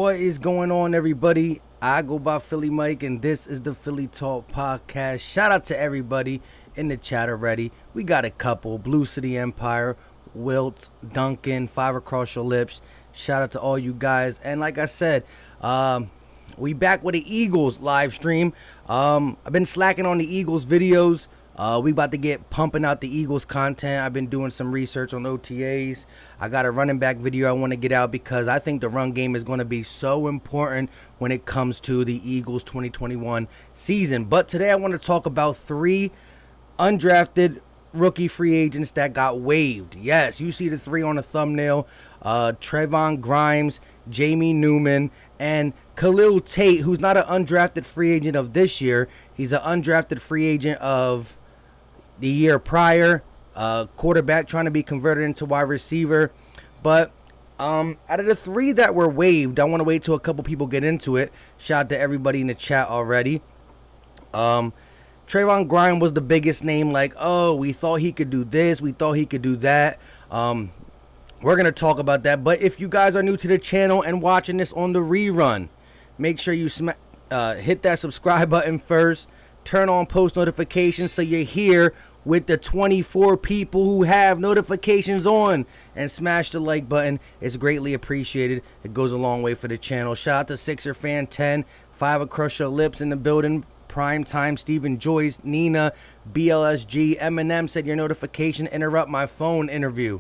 What is going on, everybody? I go by Philly Mike, and this is the Philly Talk Podcast. Shout out to everybody in the chat already. We got a couple: Blue City Empire, Wilt, Duncan, Five Across Your Lips. Shout out to all you guys. And like I said, we back with the Eagles live stream. I've been slacking on the Eagles videos. We about to get pumping out the Eagles content. I've been doing some research on OTAs. I got a running back video I want to get out because I think the run game is going to be so important when it comes to the Eagles 2021 season. But today I want to talk about 3 undrafted rookie free agents that got waived. Yes, you see the 3 on the thumbnail. Trevon Grimes, Jamie Newman, and Khalil Tate, who's not an undrafted free agent of this year. He's an undrafted free agent of the year prior, quarterback trying to be converted into wide receiver. But out of the 3 that were waived, I want to wait till a couple people get into it. Shout out to everybody in the chat already. Trevon Grimes was the biggest name, like, oh, we thought he could do this, we thought he could do that. We're going to talk about that. But if you guys are new to the channel and watching this on the rerun, make sure you hit that subscribe button first. Turn on post notifications so you're here with the 24 people who have notifications on, and smash the like button. It's greatly appreciated. It goes a long way for the channel. Shout out to Sixer Fan 10, Five Across Your Lips in the building, Prime Time, Stephen Joyce, Nina, BLSG, Eminem said your notification interrupt my phone interview.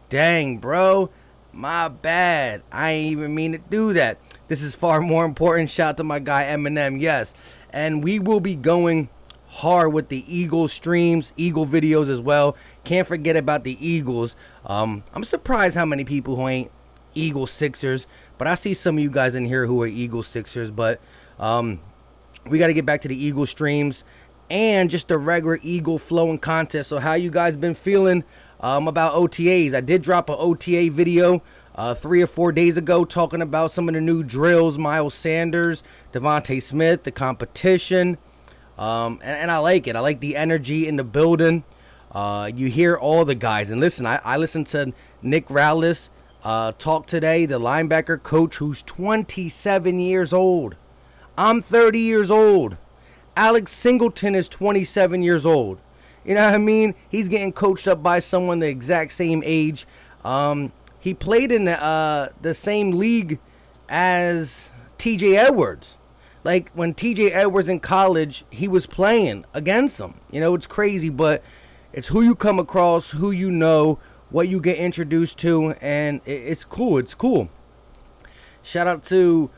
Dang, bro, my bad. I ain't even mean to do that. This is far more important. Shout out to my guy Eminem, yes. And we will be going hard with the Eagle streams, Eagle videos as well. Can't forget about the Eagles. I'm surprised how many people who ain't Eagle Sixers, but I see some of you guys in here who are Eagle Sixers. But we got to get back to the Eagle streams and just the regular Eagle flow and content. So how you guys been feeling about OTAs? I did drop an OTA video 3 or 4 days ago talking about some of the new drills, Miles Sanders, Devontae Smith, the competition. And I like it. I like the energy in the building. You hear all the guys. And listen, I listened to Nick Rallis talk today, the linebacker coach who's 27 years old. I'm 30 years old. Alex Singleton is 27 years old. You know what I mean? He's getting coached up by someone the exact same age. He played in the same league as TJ Edwards. Like, when TJ Edwards in college, he was playing against him. You know, it's crazy, but it's who you come across, who you know, what you get introduced to, and it's cool. It's cool. Shout out to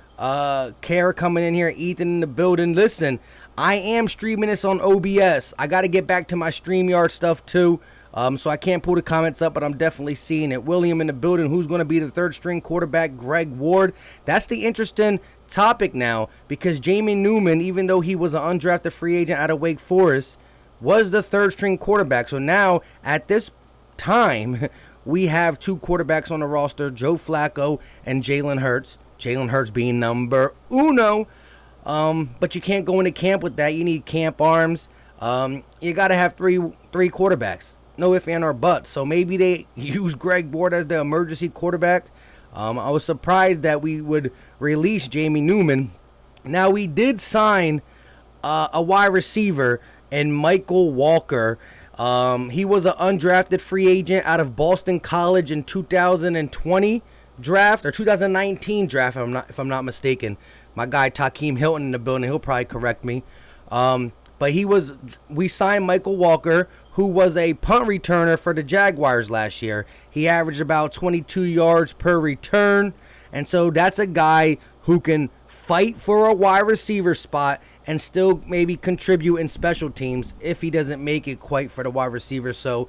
Kara coming in here, Ethan in the building. Listen, I am streaming this on OBS. I got to get back to my StreamYard stuff, too. So I can't pull the comments up, but I'm definitely seeing it. William in the building. Who's going to be the 3rd string quarterback? Greg Ward. That's the interesting topic now, because Jamie Newman, even though he was an undrafted free agent out of Wake Forest, was the 3rd string quarterback. So now at this time, we have 2 quarterbacks on the roster, Joe Flacco and Jalen Hurts. Jalen Hurts being number uno. But you can't go into camp with that. You need camp arms. You got to have three quarterbacks. No ifs, and or buts. So maybe they use Greg Ward as the emergency quarterback. I was surprised that we would release Jamie Newman. Now, we did sign a wide receiver in Michael Walker. He was an undrafted free agent out of Boston College in 2020 draft, or 2019 draft, if I'm not mistaken. My guy Takeem Hilton in the building. He'll probably correct me. But we signed Michael Walker, who was a punt returner for the Jaguars last year. He averaged about 22 yards per return. And so that's a guy who can fight for a wide receiver spot and still maybe contribute in special teams if he doesn't make it quite for the wide receiver. So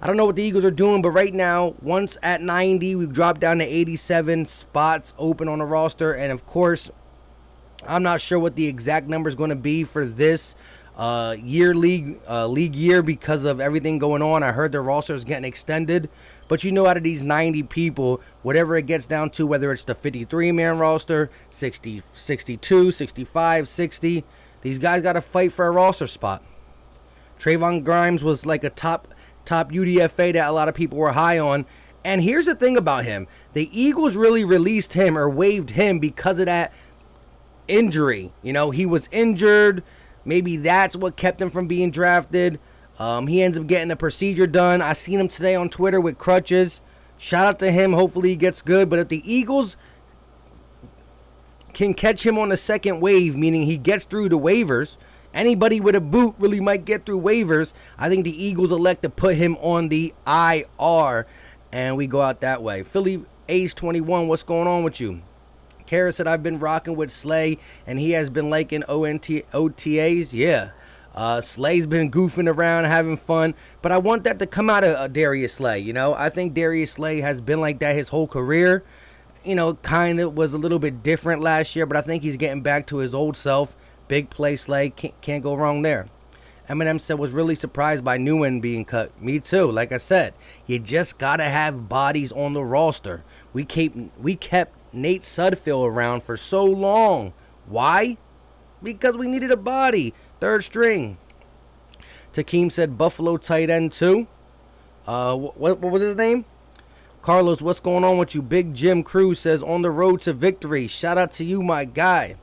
I don't know what the Eagles are doing, but right now, once at 90, we've dropped down to 87 spots open on the roster. And of course, I'm not sure what the exact number is going to be for this league year because of everything going on. I heard the roster is getting extended, but you know, out of these 90 people, whatever it gets down to, whether it's the 53-man roster, 60, 62, 65, 60, these guys got to fight for a roster spot. Trevon Grimes was like a top UDFA that a lot of people were high on, And here's the thing about him. The Eagles really released him or waived him because of that injury. You know, he was injured. Maybe that's what kept him from being drafted. He ends up getting a procedure done. I seen him today on Twitter with crutches. Shout out to him. Hopefully he gets good. But if the Eagles can catch him on the second wave, meaning he gets through the waivers, anybody with a boot really might get through waivers. I think the Eagles elect to put him on the IR, and we go out that way. Philly Ace 21, what's going on with you? Kara said, I've been rocking with Slay, and he has been liking OTAs. Yeah. Slay's been goofing around, having fun, but I want that to come out of Darius Slay. You know, I think Darius Slay has been like that his whole career. You know, kind of was a little bit different last year, but I think he's getting back to his old self. Big play Slay, can't go wrong there. Eminem said, was really surprised by Newman being cut. Me too. Like I said, you just gotta have bodies on the roster. We kept Nate Sudfeld around for so long. Why? Because we needed a body. Third string. Takeem said Buffalo tight end too. What was his name? Carlos, what's going on with you? Big Jim Cruz says on the road to victory. Shout out to you, my guy.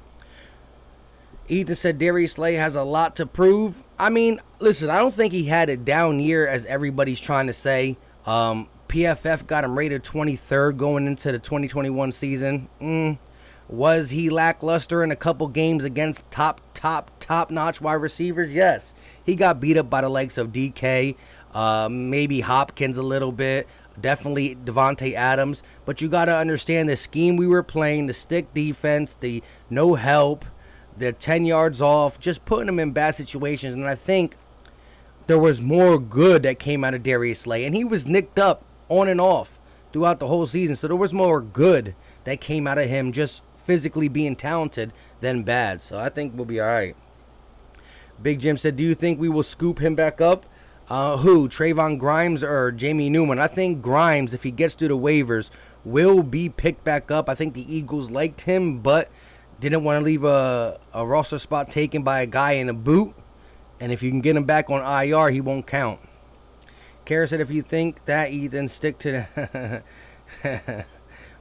Ethan said Darius Slay has a lot to prove. I mean, listen, I don't think he had a down year as everybody's trying to say. PFF got him rated 23rd going into the 2021 season. Was he lackluster in a couple games against top-notch wide receivers? Yes. He got beat up by the likes of DK, maybe Hopkins a little bit, definitely Devontae Adams. But you got to understand the scheme we were playing, the stick defense, the no help, the 10 yards off, just putting him in bad situations. And I think there was more good that came out of Darius Slay. And he was nicked up on and off throughout the whole season. So there was more good that came out of him just physically being talented than bad. So I think we'll be all right. Big Jim said, do you think we will scoop him back up? Who? Trevon Grimes or Jamie Newman? I think Grimes, if he gets through the waivers, will be picked back up. I think the Eagles liked him, but didn't want to leave a roster spot taken by a guy in a boot. And if you can get him back on IR, he won't count. Kara said, if you think that, Ethan, stick to the...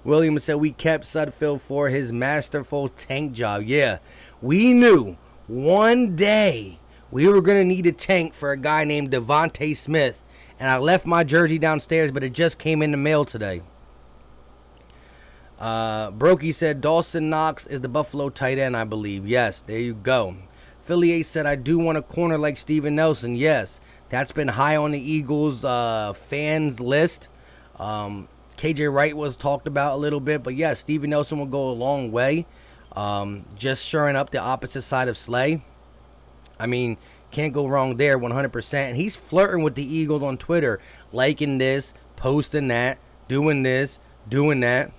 Williams said, we kept Sudfeld for his masterful tank job. Yeah, we knew one day we were going to need a tank for a guy named Devontae Smith. And I left my jersey downstairs, but it just came in the mail today. Brokey said, Dawson Knox is the Buffalo tight end, I believe. Yes, there you go. Philly A said, I do want a corner like Steven Nelson. Yes, that's been high on the Eagles fans list. KJ Wright was talked about a little bit, but yeah, Steven Nelson will go a long way. Just shoring up the opposite side of Slay. I mean, can't go wrong there 100%. And he's flirting with the Eagles on Twitter, liking this, posting that, doing this, doing that.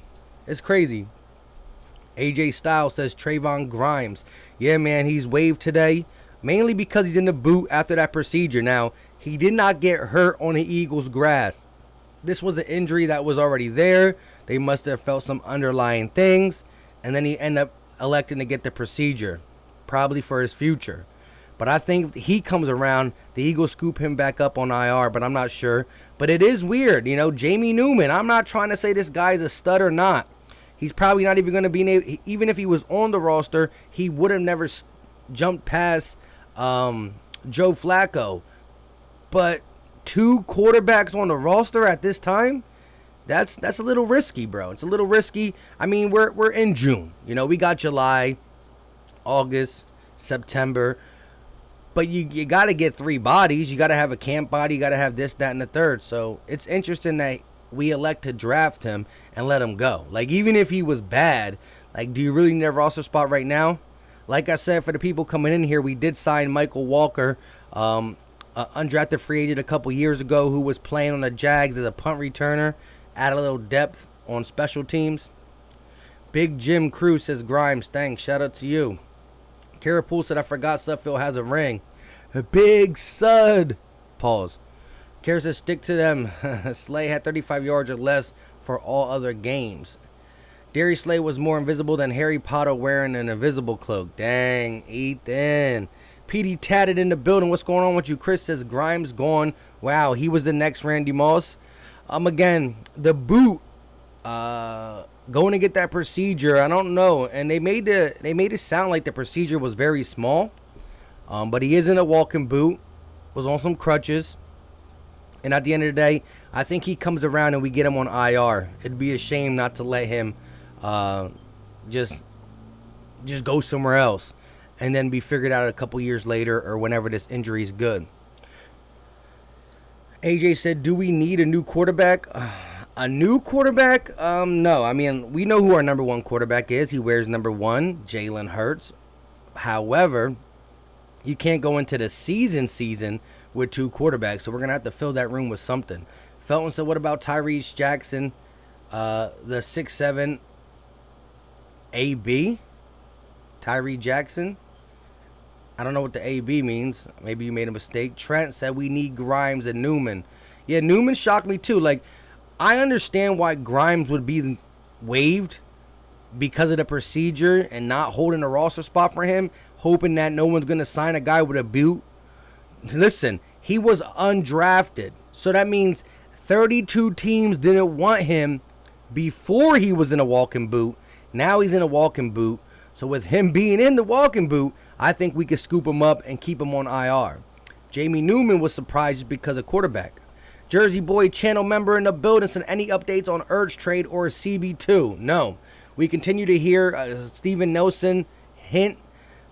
It's crazy. AJ Styles says Trevon Grimes. Yeah, man, he's waived today, mainly because he's in the boot after that procedure. Now, he did not get hurt on the Eagles' grass. This was an injury that was already there. They must have felt some underlying things, and then he ended up electing to get the procedure, probably for his future. But I think if he comes around, the Eagles scoop him back up on IR, but I'm not sure. But it is weird, you know, Jamie Newman. I'm not trying to say this guy's a stud or not. He's probably not even going to be, even if he was on the roster, he would have never jumped past Joe Flacco. But 2 quarterbacks on the roster at this time, that's a little risky, bro. It's a little risky. I mean, we're in June. You know, we got July, August, September. But you got to get 3 bodies. You got to have a camp body. You got to have this, that, and the third. So it's interesting that we elect to draft him and let him go. Like, even if he was bad, like, do you really need a roster spot right now? Like I said, for the people coming in here, we did sign Michael Walker, undrafted free agent a couple years ago who was playing on the Jags as a punt returner. Add a little depth on special teams. Big Jim Cruz says, Grimes, thanks. Shout out to you. Kara Poole said, I forgot Sudfeld has a ring. A big Sud. Pause. Kara says, stick to them. Slay had 35 yards or less for all other games. Darius Slay was more invisible than Harry Potter wearing an invisible cloak. Dang, Ethan. PD tatted in the building. What's going on with you? Chris says Grimes gone. Wow, he was the next Randy Moss. Again, the boot, going to get that procedure, I don't know. And they made it sound like the procedure was very small. But he is in a walking boot, was on some crutches. And at the end of the day, I think he comes around and we get him on IR. It'd be a shame not to let him just go somewhere else and then be figured out a couple years later or whenever this injury is good. AJ said, do we need a new quarterback? A new quarterback? No. I mean, we know who our number one quarterback is. He wears number 1, Jalen Hurts. However, you can't go into the season with 2 quarterbacks, so we're going to have to fill that room with something. Felton said, what about Tyrese Jackson, the 6'7" AB? Tyree Jackson? I don't know what the AB means. Maybe you made a mistake. Trent said we need Grimes and Newman. Yeah, Newman shocked me too. Like, I understand why Grimes would be waived because of the procedure and not holding a roster spot for him, hoping that no one's going to sign a guy with a boot. Listen, he was undrafted. So that means 32 teams didn't want him before he was in a walking boot. Now he's in a walking boot. So with him being in the walking boot, I think we could scoop him up and keep him on IR. Jamie Newman was surprised just because of quarterback. Jersey Boy channel member in the building. Send any updates on Urge trade or CB2? No. We continue to hear Steven Nelson hint,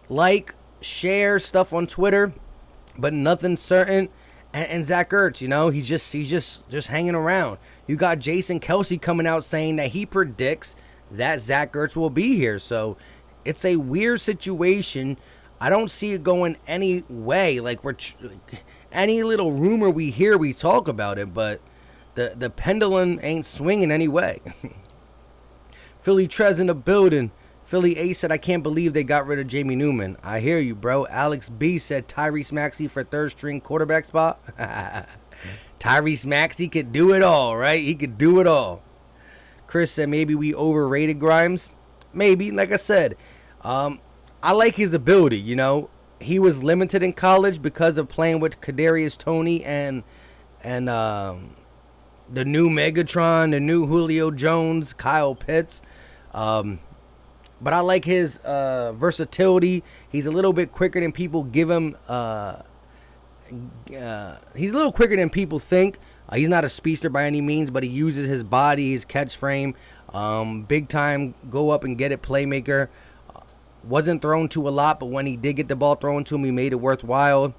like, share stuff on Twitter, but nothing certain. And Zach Ertz, you know, he's just hanging around. You got Jason Kelsey coming out saying that he predicts that Zach Ertz will be here. So it's a weird situation. I don't see it going any way. Like, any little rumor we hear, we talk about it, but the pendulum ain't swinging any way. Philly Trez in the building. Philly A said, I can't believe they got rid of Jamie Newman. I hear you, bro. Alex B said Tyrese Maxey for third string quarterback spot. Tyrese Maxey could do it all, right? He could do it all. Chris said maybe we overrated Grimes. Maybe. Like I said, I like his ability, you know. He was limited in college because of playing with Kadarius Toney and the new Megatron, the new Julio Jones, Kyle Pitts. But I like his versatility. He's a little bit quicker than people give him. He's a little quicker than people think. He's not a speedster by any means, but he uses his body, his catch frame. Big time, go up and get it playmaker. Wasn't thrown to a lot, but when he did get the ball thrown to him, he made it worthwhile.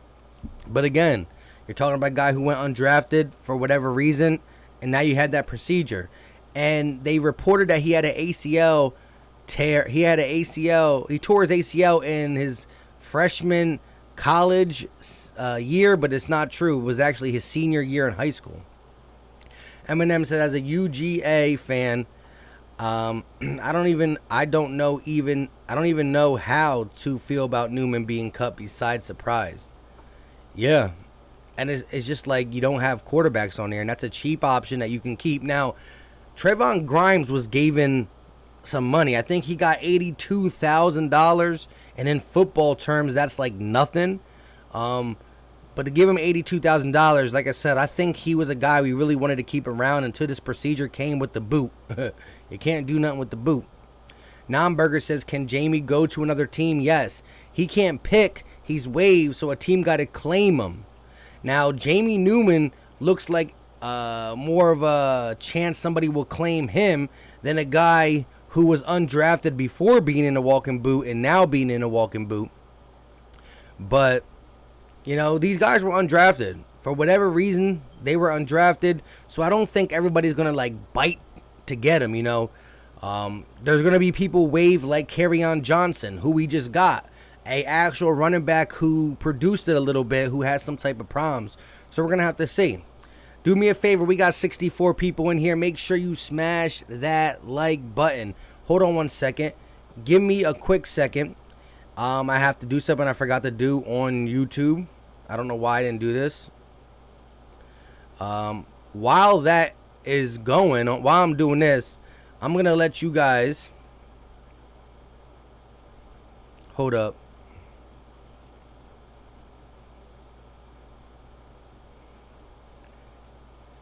But again, you're talking about a guy who went undrafted for whatever reason, and now you had that procedure. And they reported that he had an ACL tear. He tore his ACL in his freshman college year, but it's not true. It was actually his senior year in high school. Eminem said, as a UGA fan, I don't even know how to feel about Newman being cut besides surprised. Yeah. And it's just like you don't have quarterbacks on there, and that's a cheap option that you can keep. Now, Trevon Grimes was given some money. I think he got $82,000, and in football terms, that's like nothing. But to give him $82,000, like I said, I think he was a guy we really wanted to keep around until this procedure came with the boot. You can't do nothing with the boot. Nomburger says, can Jamie go to another team? Yes. He can't pick. He's waived, so a team got to claim him. Now, Jamie Newman looks like more of a chance somebody will claim him than a guy who was undrafted before being in a walking boot and now being in a walking boot. But, you know, these guys were undrafted. For whatever reason, they were undrafted. So I don't think everybody's going to, like, bite to get him, you know. There's going to be people waive like Kerryon Johnson, who we just got. A actual running back who produced it a little bit, who has some type of problems. So we're going to have to see. Do me a favor. We got 64 people in here. Make sure you smash that like button. Hold on one second. Give me a quick second. I have to do something I forgot to do on YouTube. I don't know why I didn't do this. While that is going, while I'm doing this, I'm going to let you guys. Hold up.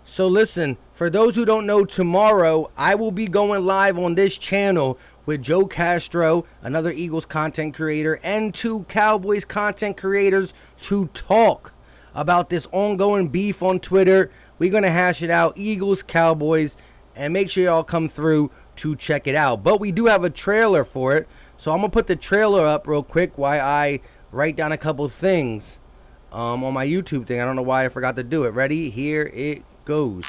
So listen, for those who don't know, tomorrow I will be going live on this channel with Joe Castro, another Eagles content creator, and 2 Cowboys content creators to talk about this ongoing beef on Twitter. We're going to hash it out, Eagles, Cowboys, and make sure y'all come through to check it out. But we do have a trailer for it, so I'm going to put the trailer up real quick while I write down a couple things on my YouTube thing. I don't know why I forgot to do it. Ready? Here it goes.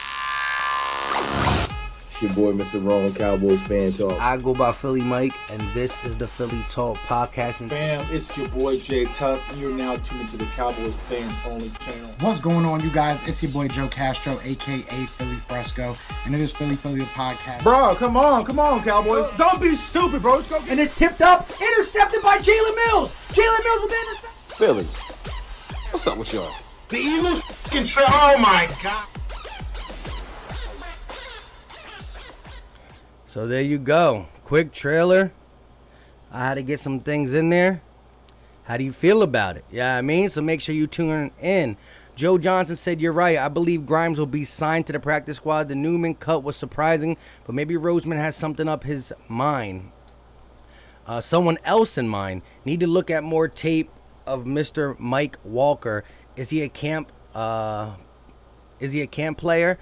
It's your boy, Mr. Wrong Cowboys Fan Talk. I go by Philly Mike, and this is the Philly Talk Podcast. Fam, it's your boy Jay Tuck, and you're now tuned into the Cowboys Fans Only channel. What's going on, you guys? It's your boy Joe Castro, a.k.a. Philly Fresco, and it is Philly the Podcast. Bro, come on, Cowboys. Don't be stupid, bro. Let's go And it's tipped up, intercepted by Jalen Mills. Jalen Mills with the interception. Philly, what's up with y'all? The Eagles can oh my God. So there you go. Quick trailer. I had to get some things in there. How do you feel about it? Yeah, I mean, so make sure you tune in. Joe Johnson said, "You're right. I believe Grimes will be signed to the practice squad. The Newman cut was surprising, but maybe Roseman has something up his mind. Someone else in mind. Need to look at more tape of Mr. Mike Walker. Is he a camp player?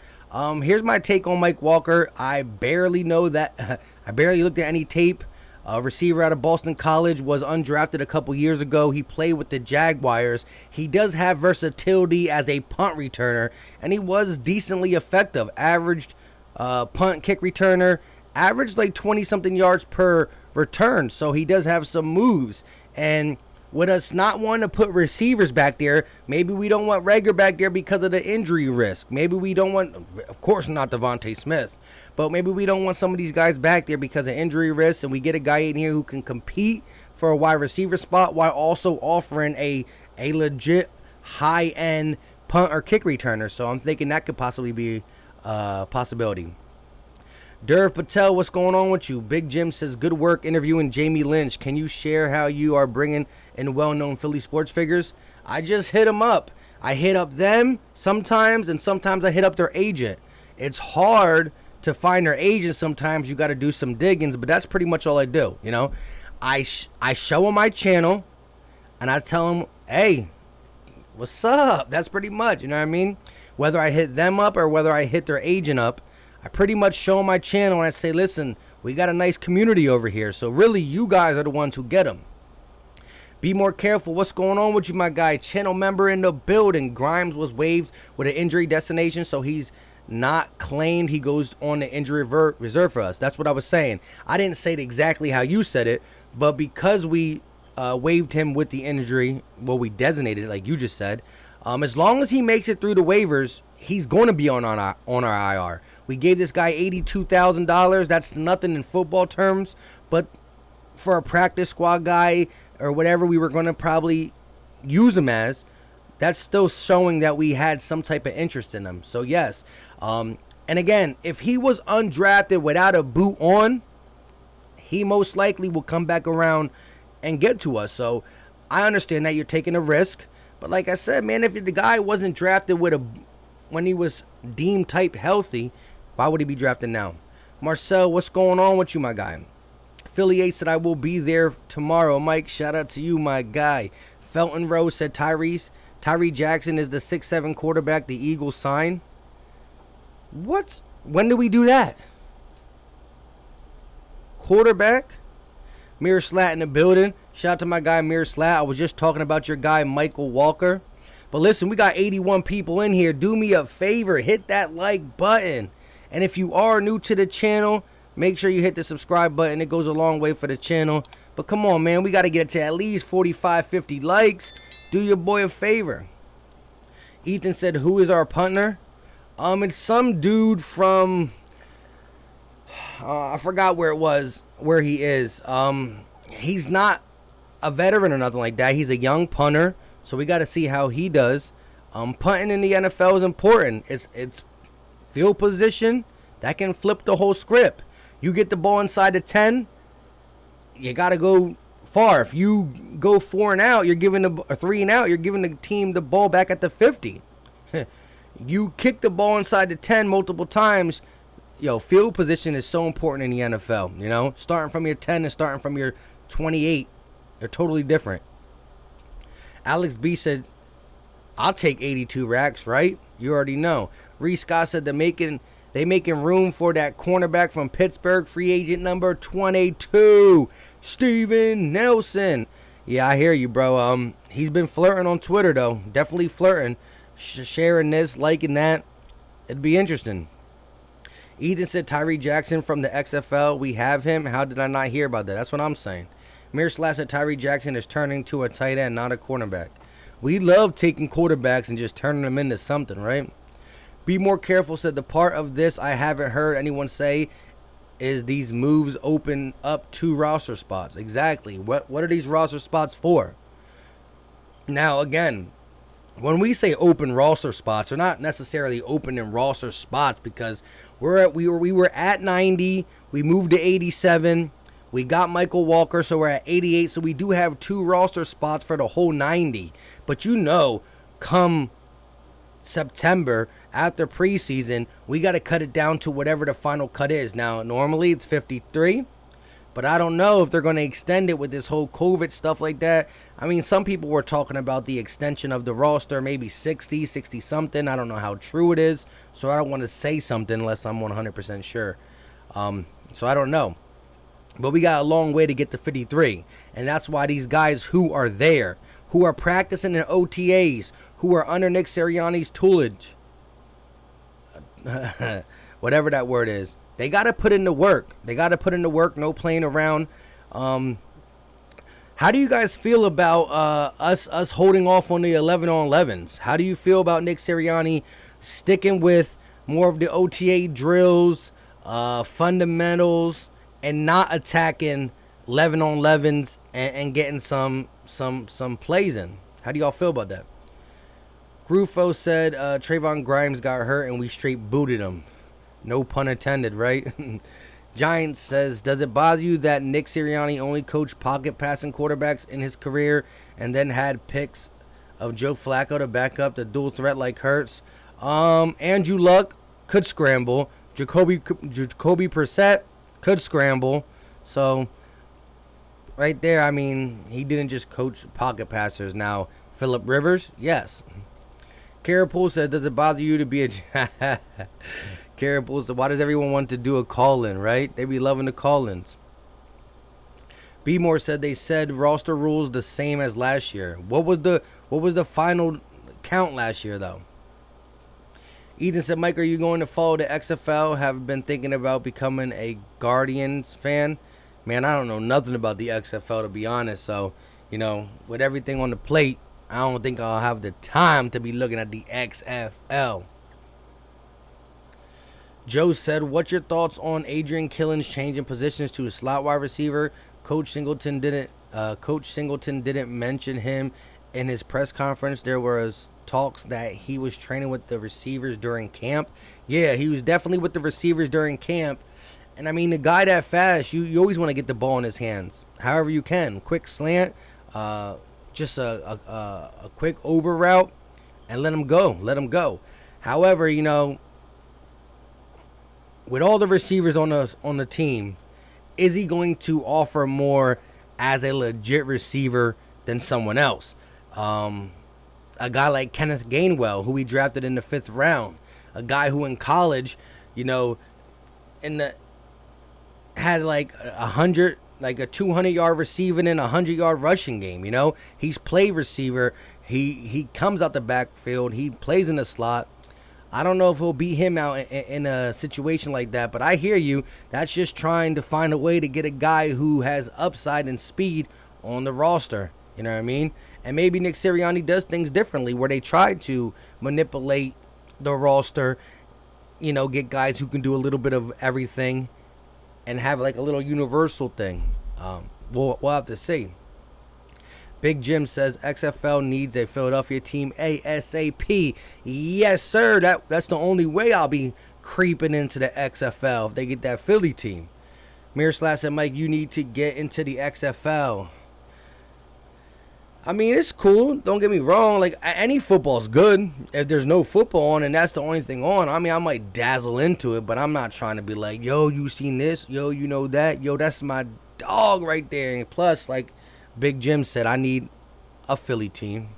Here's my take on Mike Walker. I barely know that. I barely looked at any tape. Receiver out of Boston College, was undrafted a couple years ago. He played with the Jaguars. He does have versatility as a punt returner, and he was decently effective. Averaged punt kick returner, averaged like 20-something yards per return. So he does have some moves. And with us not wanting to put receivers back there, maybe we don't want Rager back there because of the injury risk. Maybe we don't want, of course not Devontae Smith, but maybe we don't want some of these guys back there because of injury risk, and we get a guy in here who can compete for a wide receiver spot while also offering a legit high-end punt or kick returner. So I'm thinking that could possibly be a possibility. Derv Patel, what's going on with you? Big Jim says, good work interviewing Jamie Lynch. Can you share how you are bringing in well-known Philly sports figures? I just hit them up. I hit up them sometimes, and sometimes I hit up their agent. It's hard to find their agent sometimes. You got to do some diggings, but that's pretty much all I do, you know? I show them my channel, and I tell them, hey, what's up? That's pretty much, you know what I mean? Whether I hit them up or whether I hit their agent up, I pretty much show my channel and I say, listen, we got a nice community over here. So really, you guys are the ones who get them. Be more careful. What's going on with you, my guy? Channel member in the building. Grimes was waived with an injury destination, so he's not claimed. He goes on the injury reserve for us. That's what I was saying. I didn't say it exactly how you said it, but because we waived him with the injury, well, we designated it like you just said. As long as he makes it through the waivers, he's going to be on our IR. We gave this guy $82,000. That's nothing in football terms, but for a practice squad guy or whatever we were going to probably use him as, that's still showing that we had some type of interest in him. So yes, and again, if he was undrafted without a boot on, he most likely will come back around and get to us. So I understand that you're taking a risk, but like I said, man, if the guy wasn't drafted when he was deemed type healthy, why would he be drafted now? Marcel, what's going on with you, my guy? Philly 8 said, I will be there tomorrow. Mike, shout out to you, my guy. Felton Rose said, Tyree Jackson is the 6'7" quarterback the Eagles signed. What? When did we do that? Quarterback? Mirror Slat in the building. Shout out to my guy, Mirror Slat. I was just talking about your guy, Michael Walker. But listen, we got 81 people in here. Do me a favor. Hit that like button. And if you are new to the channel, make sure you hit the subscribe button. It goes a long way for the channel. But come on, man. We got to get it to at least 45, 50 likes. Do your boy a favor. Ethan said, who is our punter? It's some dude from... I forgot where he is. He's not a veteran or nothing like that. He's a young punter. So we got to see how he does. Punting in the NFL is important. It's field position that can flip the whole script. You get the ball inside the 10, you got to go far. If you go 4 and out, you're giving or 3 and out, you're giving the team the ball back at the 50. You kick the ball inside the 10 multiple times. Yo, field position is so important in the NFL, you know? Starting from your 10 and starting from your 28, they're totally different. Alex B said, I'll take 82 racks, right? You already know. Reese Scott said they making room for that cornerback from Pittsburgh, free agent number 22, Steven Nelson. Yeah, I hear you, bro. He's been flirting on Twitter, though. Definitely flirting. Sharing this, liking that. It'd be interesting. Ethan said Tyree Jackson from the XFL. We have him. How did I not hear about that? That's what I'm saying. Mir Slash said Tyree Jackson is turning to a tight end, not a cornerback. We love taking quarterbacks and just turning them into something, right? Be More Careful said the part of this I haven't heard anyone say is these moves open up 2 roster spots. Exactly. What are these roster spots for? Now, again, when we say open roster spots, they're not necessarily open in roster spots because we were at 90, we moved to 87, we got Michael Walker, so we're at 88, so we do have 2 roster spots for the whole 90. But you know, come September, after preseason, we got to cut it down to whatever the final cut is. Now, normally it's 53, but I don't know if they're going to extend it with this whole COVID stuff like that. I mean, some people were talking about the extension of the roster, maybe 60 something. I don't know how true it is, so I don't want to say something unless I'm 100% sure. So I don't know. But we got a long way to get to 53, and that's why these guys who are there, who are practicing in OTAs, who are under Nick Sirianni's tutelage, whatever that word is, they got to put in the work. They got to put in the work, no playing around. How do you guys feel about us holding off on the 11-on-11s? How do you feel about Nick Sirianni sticking with more of the OTA drills, fundamentals, and not attacking 11-on-11s and getting some plays in? How do y'all feel about that? Grufo said Trevon Grimes got hurt and we straight booted him. No pun intended, right? Giants says, does it bother you that Nick Sirianni only coached pocket passing quarterbacks in his career and then had picks of Joe Flacco to back up the dual threat like Hurts? Andrew Luck could scramble. Jacoby Brissett could scramble. So, right there, I mean, he didn't just coach pocket passers. Now, Phillip Rivers, yes. Carapool says, does it bother you to be a... Carapool says, why does everyone want to do a call-in, right? They be loving the call-ins. B More said they said roster rules the same as last year. What was the final count last year, though? Ethan said, Mike, are you going to follow the XFL? Have been thinking about becoming a Guardians fan. Man, I don't know nothing about the XFL, to be honest. So, you know, with everything on the plate, I don't think I'll have the time to be looking at the XFL. Joe said, what's your thoughts on Adrian Killins changing positions to a slot wide receiver? Coach Singleton didn't mention him in his press conference. There was talks that he was training with the receivers during camp. Yeah, he was definitely with the receivers during camp. And I mean, the guy that fast, you always want to get the ball in his hands however you can. Quick slant, just a quick over route, and let him go. However, you know, with all the receivers on the team, is he going to offer more as a legit receiver than someone else? A guy like Kenneth Gainwell, who we drafted in the 5th round, a guy who in college, you know, had like a 200-yard receiving and a 100-yard rushing game. You know, he's played receiver. He comes out the backfield. He plays in the slot. I don't know if he'll beat him out in a situation like that, but I hear you. That's just trying to find a way to get a guy who has upside and speed on the roster. You know what I mean? And maybe Nick Sirianni does things differently where they try to manipulate the roster, you know, get guys who can do a little bit of everything and have like a little universal thing. We'll have to see. Big Jim says XFL needs a Philadelphia team ASAP. Yes, sir. That's the only way I'll be creeping into the XFL if they get that Philly team. Mir Slash said, Mike, you need to get into the XFL. I mean, it's cool. Don't get me wrong. Like, any football's good. If there's no football on and that's the only thing on, I mean, I might dazzle into it, but I'm not trying to be like, yo, you seen this? Yo, you know that? Yo, that's my dog right there. And plus, like Big Jim said, I need a Philly team.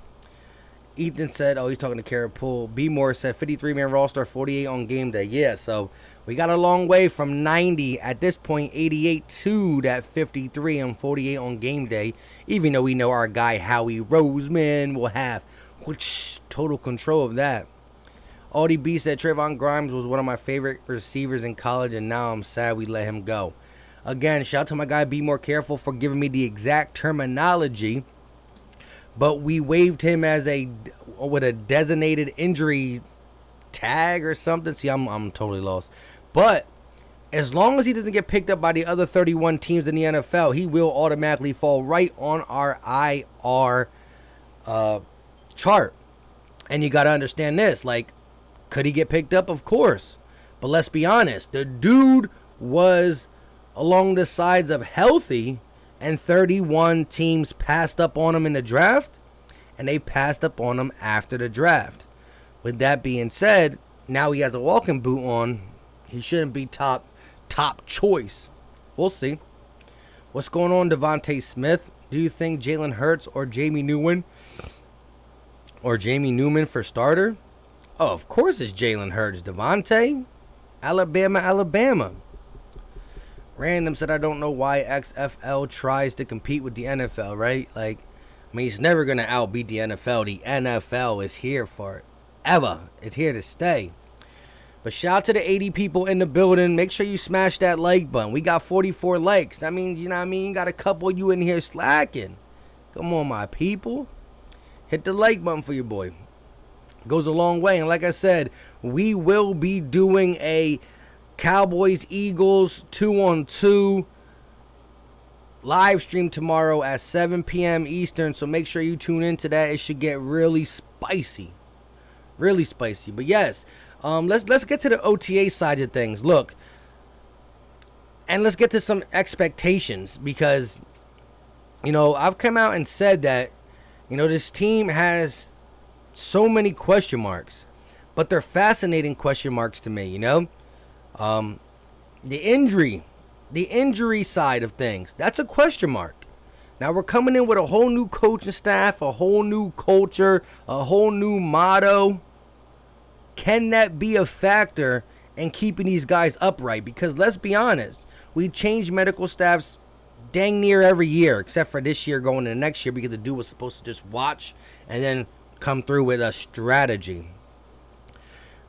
Ethan said, oh, he's talking to Carapool. B. Moore said 53-man roster, 48 on game day. Yeah, so we got a long way from 90 at this point, 88 to that 53 and 48 on game day. Even though we know our guy Howie Roseman will have total control of that. Audie B said Trevon Grimes was one of my favorite receivers in college, and now I'm sad we let him go. Again, shout out to my guy Be More Careful for giving me the exact terminology. But we waived him as with a designated injury tag or something. See, I'm totally lost. But as long as he doesn't get picked up by the other 31 teams in the NFL, he will automatically fall right on our IR chart. And you got to understand this. Like, could he get picked up? Of course. But let's be honest. The dude was along the sides of healthy, and 31 teams passed up on him in the draft, and they passed up on him after the draft. With that being said, now he has a walking boot on. He shouldn't be top choice. We'll see. What's going on, Devontae Smith? Do you think Jalen Hurts or Jamie Newman for starter? Oh, of course it's Jalen Hurts. Devontae, Alabama. Random said, I don't know why XFL tries to compete with the NFL, right? Like, I mean, it's never going to outbeat the NFL. The NFL is here forever. It's here to stay. But shout out to the 80 people in the building. Make sure you smash that like button. We got 44 likes. That means, you know what I mean? You got a couple of you in here slacking. Come on, my people. Hit the like button for your boy. Goes a long way. And like I said, we will be doing a Cowboys-Eagles 2-on-2 live stream tomorrow at 7 p.m. Eastern. So make sure you tune into that. It should get really spicy. Really spicy. But yes, let's get to the OTA side of things. Look, and let's get to some expectations, because, you know, I've come out and said that, you know, this team has so many question marks, but they're fascinating question marks to me, you know? The injury side of things, that's a question mark. Now we're coming in with a whole new coaching staff, a whole new culture, a whole new motto. Can that be a factor in keeping these guys upright? Because let's be honest, we change medical staffs dang near every year, except for this year going into next year, because the dude was supposed to just watch and then come through with a strategy.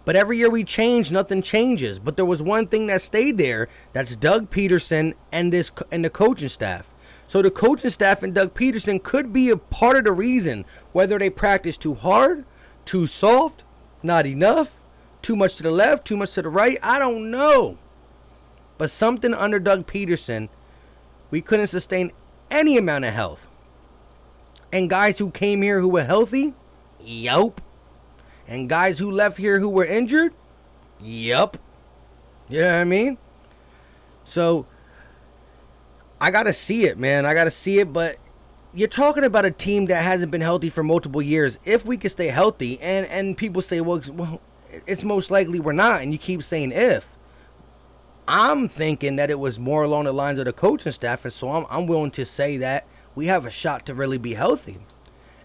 But every year we change, nothing changes. But there was one thing that stayed there. That's Doug Peterson and the coaching staff. So the coaching staff and Doug Peterson could be a part of the reason, whether they practice too hard, too soft, not enough, too much to the left, too much to the right. I don't know. But something under Doug Peterson, we couldn't sustain any amount of health. And guys who came here who were healthy, yup. And guys who left here who were injured, yup. You know what I mean? So, I got to see it, man. I got to see it. But you're talking about a team that hasn't been healthy for multiple years. If we could stay healthy, and people say, well, it's most likely we're not. And you keep saying if. I'm thinking that it was more along the lines of the coaching staff. And so I'm willing to say that we have a shot to really be healthy.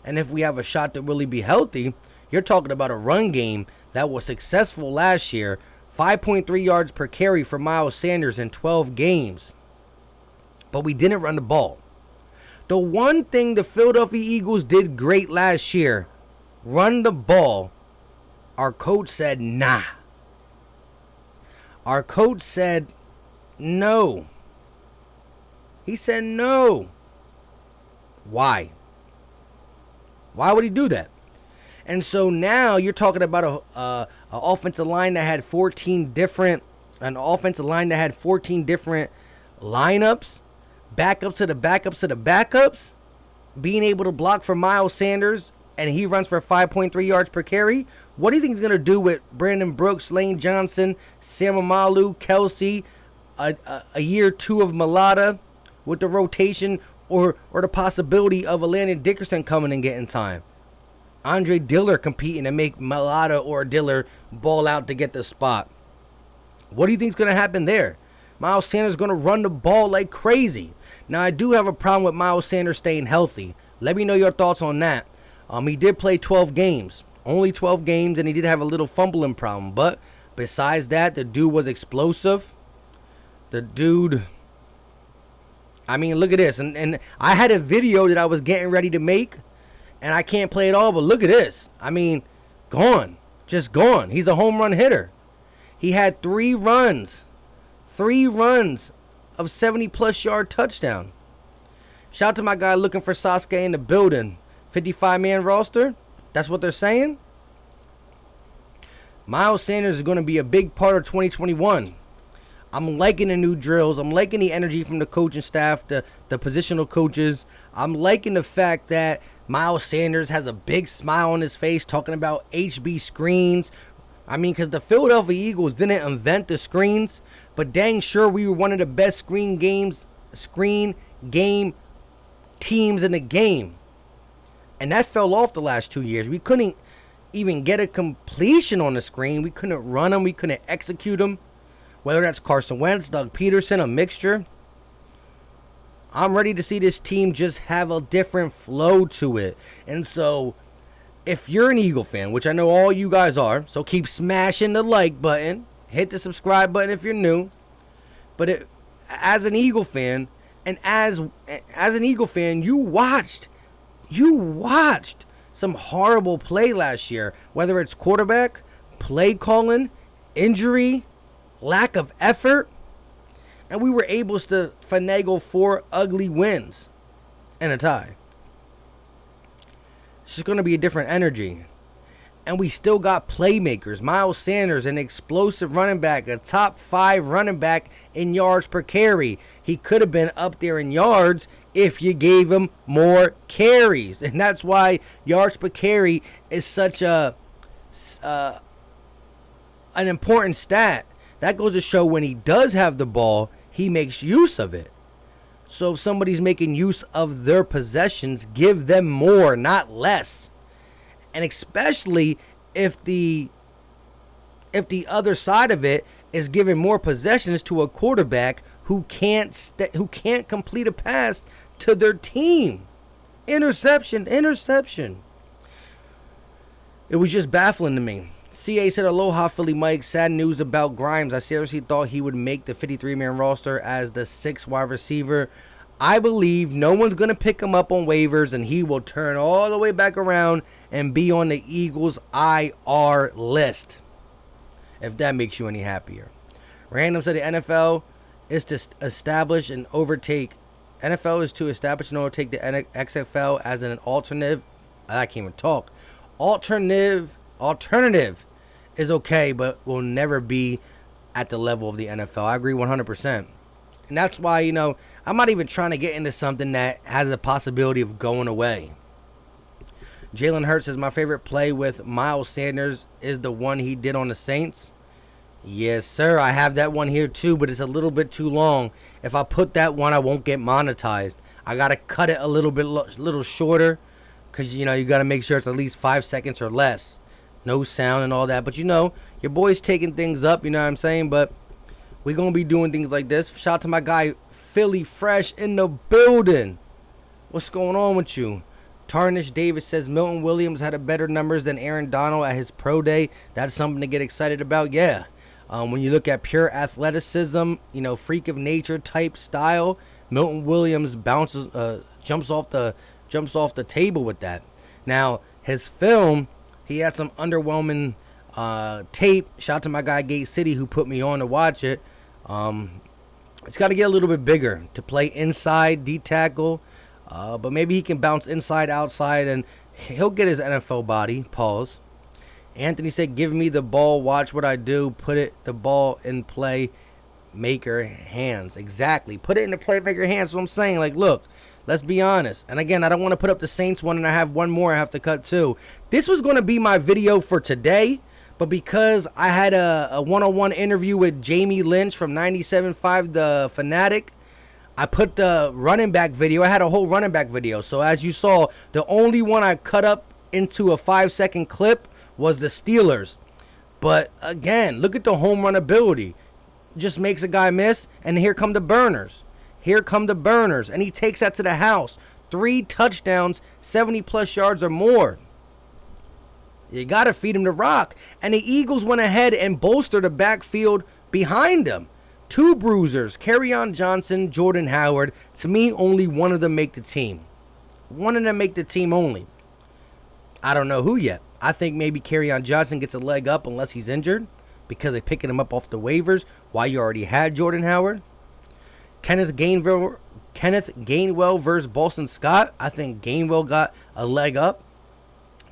And if we have a shot to really be healthy, you're talking about a run game that was successful last year. 5.3 yards per carry for Miles Sanders in 12 games. But we didn't run the ball. The one thing the Philadelphia Eagles did great last year, run the ball. Our coach said, nah. Our coach said, no. He said no. Why? Why would he do that? And so now you're talking about an offensive line that had 14 different lineups, backups to the backups to the backups, being able to block for Miles Sanders, and he runs for 5.3 yards per carry. What do you think he's going to do with Brandon Brooks, Lane Johnson, Sam Amalu, Kelsey, a year two of Malata, with the rotation or the possibility of a Landon Dickerson coming and getting time. Andre Diller competing to make Malata or Diller ball out to get the spot. What do you think is going to happen there? Miles Sanders is going to run the ball like crazy. Now, I do have a problem with Miles Sanders staying healthy. Let me know your thoughts on that. He did play 12 games. Only 12 games, and he did have a little fumbling problem. But besides that, the dude was explosive. The dude... I mean, look at this. And I had a video that I was getting ready to make, and I can't play it all, but look at this. I mean, gone. Just gone. He's a home run hitter. He had 3 runs. 3 runs of 70-plus yard touchdown. Shout out to my guy looking for Sasuke in the building. 55-man roster. That's what they're saying. Miles Sanders is going to be a big part of 2021. I'm liking the new drills. I'm liking the energy from the coaching staff, the positional coaches. I'm liking the fact that Miles Sanders has a big smile on his face talking about HB screens. I mean, because the Philadelphia Eagles didn't invent the screens, but dang sure we were one of the best screen game teams in the game. And that fell off the last 2 years. We couldn't even get a completion on the screen. We couldn't run them. We couldn't execute them. Whether that's Carson Wentz, Doug Peterson, a mixture. I'm ready to see this team just have a different flow to it. And so, if you're an Eagle fan, which I know all you guys are, so keep smashing the like button. Hit the subscribe button if you're new. But as an Eagle fan, and as an Eagle fan, you watched some horrible play last year. Whether it's quarterback, play calling, injury, lack of effort, and we were able to finagle 4 ugly wins and a tie. It's just going to be a different energy. And we still got playmakers. Miles Sanders, an explosive running back, a top 5 running back in yards per carry. He could have been up there in yards if you gave him more carries. And that's why yards per carry is such an important stat. That goes to show when he does have the ball, he makes use of it. So if somebody's making use of their possessions, give them more, not less. And especially if the other side of it is giving more possessions to a quarterback who can't complete a pass to their team. Interception. It was just baffling to me. CA said, aloha, Philly Mike. Sad news about Grimes. I seriously thought he would make the 53-man roster as the 6th wide receiver. I believe no one's going to pick him up on waivers, and he will turn all the way back around and be on the Eagles' IR list, if that makes you any happier. Random said the NFL is to establish and overtake. NFL is to establish and overtake the XFL as an alternative. I can't even talk. Alternative is okay, but will never be at the level of the NFL. I agree 100%. And that's why, I'm not even trying to get into something that has a possibility of going away. Jalen Hurts says, my favorite play with Miles Sanders is the one he did on the Saints. Yes, sir. I have that one here too, but it's a little bit too long. If I put that one, I won't get monetized. I got to cut it a little shorter because, you got to make sure it's at least 5 seconds or less. No sound and all that. But, your boy's taking things up, you know what I'm saying? But we're going to be doing things like this. Shout out to my guy, Philly Fresh in the building. What's going on with you? Tarnish Davis says Milton Williams had a better numbers than Aaron Donald at his pro day. That's something to get excited about. Yeah. When you look at pure athleticism, freak of nature type style, Milton Williams jumps off the table with that. Now, his film, he had some underwhelming tape. Shout out to my guy Gate City who put me on to watch it. It's got to get a little bit bigger to play inside, D-tackle. But maybe he can bounce inside, outside, and he'll get his NFL body. Pause. Anthony said, give me the ball, watch what I do, the ball in play maker hands. Exactly. Put it in the playmaker hands. That's what I'm saying. Like, look, let's be honest. And again, I don't want to put up the Saints one, and I have one more I have to cut too. This was going to be my video for today, but because I had a one-on-one interview with Jamie Lynch from 97.5 The Fanatic, I put the running back video. I had a whole running back video. So as you saw, the only one I cut up into a 5-second clip was the Steelers. But again, look at the home run ability. Just makes a guy miss, and here come the burners. Here come the burners, and he takes that to the house. 3 touchdowns, 70-plus yards or more. You got to feed him the rock. And the Eagles went ahead and bolstered the backfield behind him. 2 bruisers, Kerryon Johnson, Jordan Howard. To me, only one of them make the team. One of them make the team only. I don't know who yet. I think maybe Kerryon Johnson gets a leg up unless he's injured, because they're picking him up off the waivers while you already had Jordan Howard. Kenneth Gainwell versus Boston Scott. I think Gainwell got a leg up.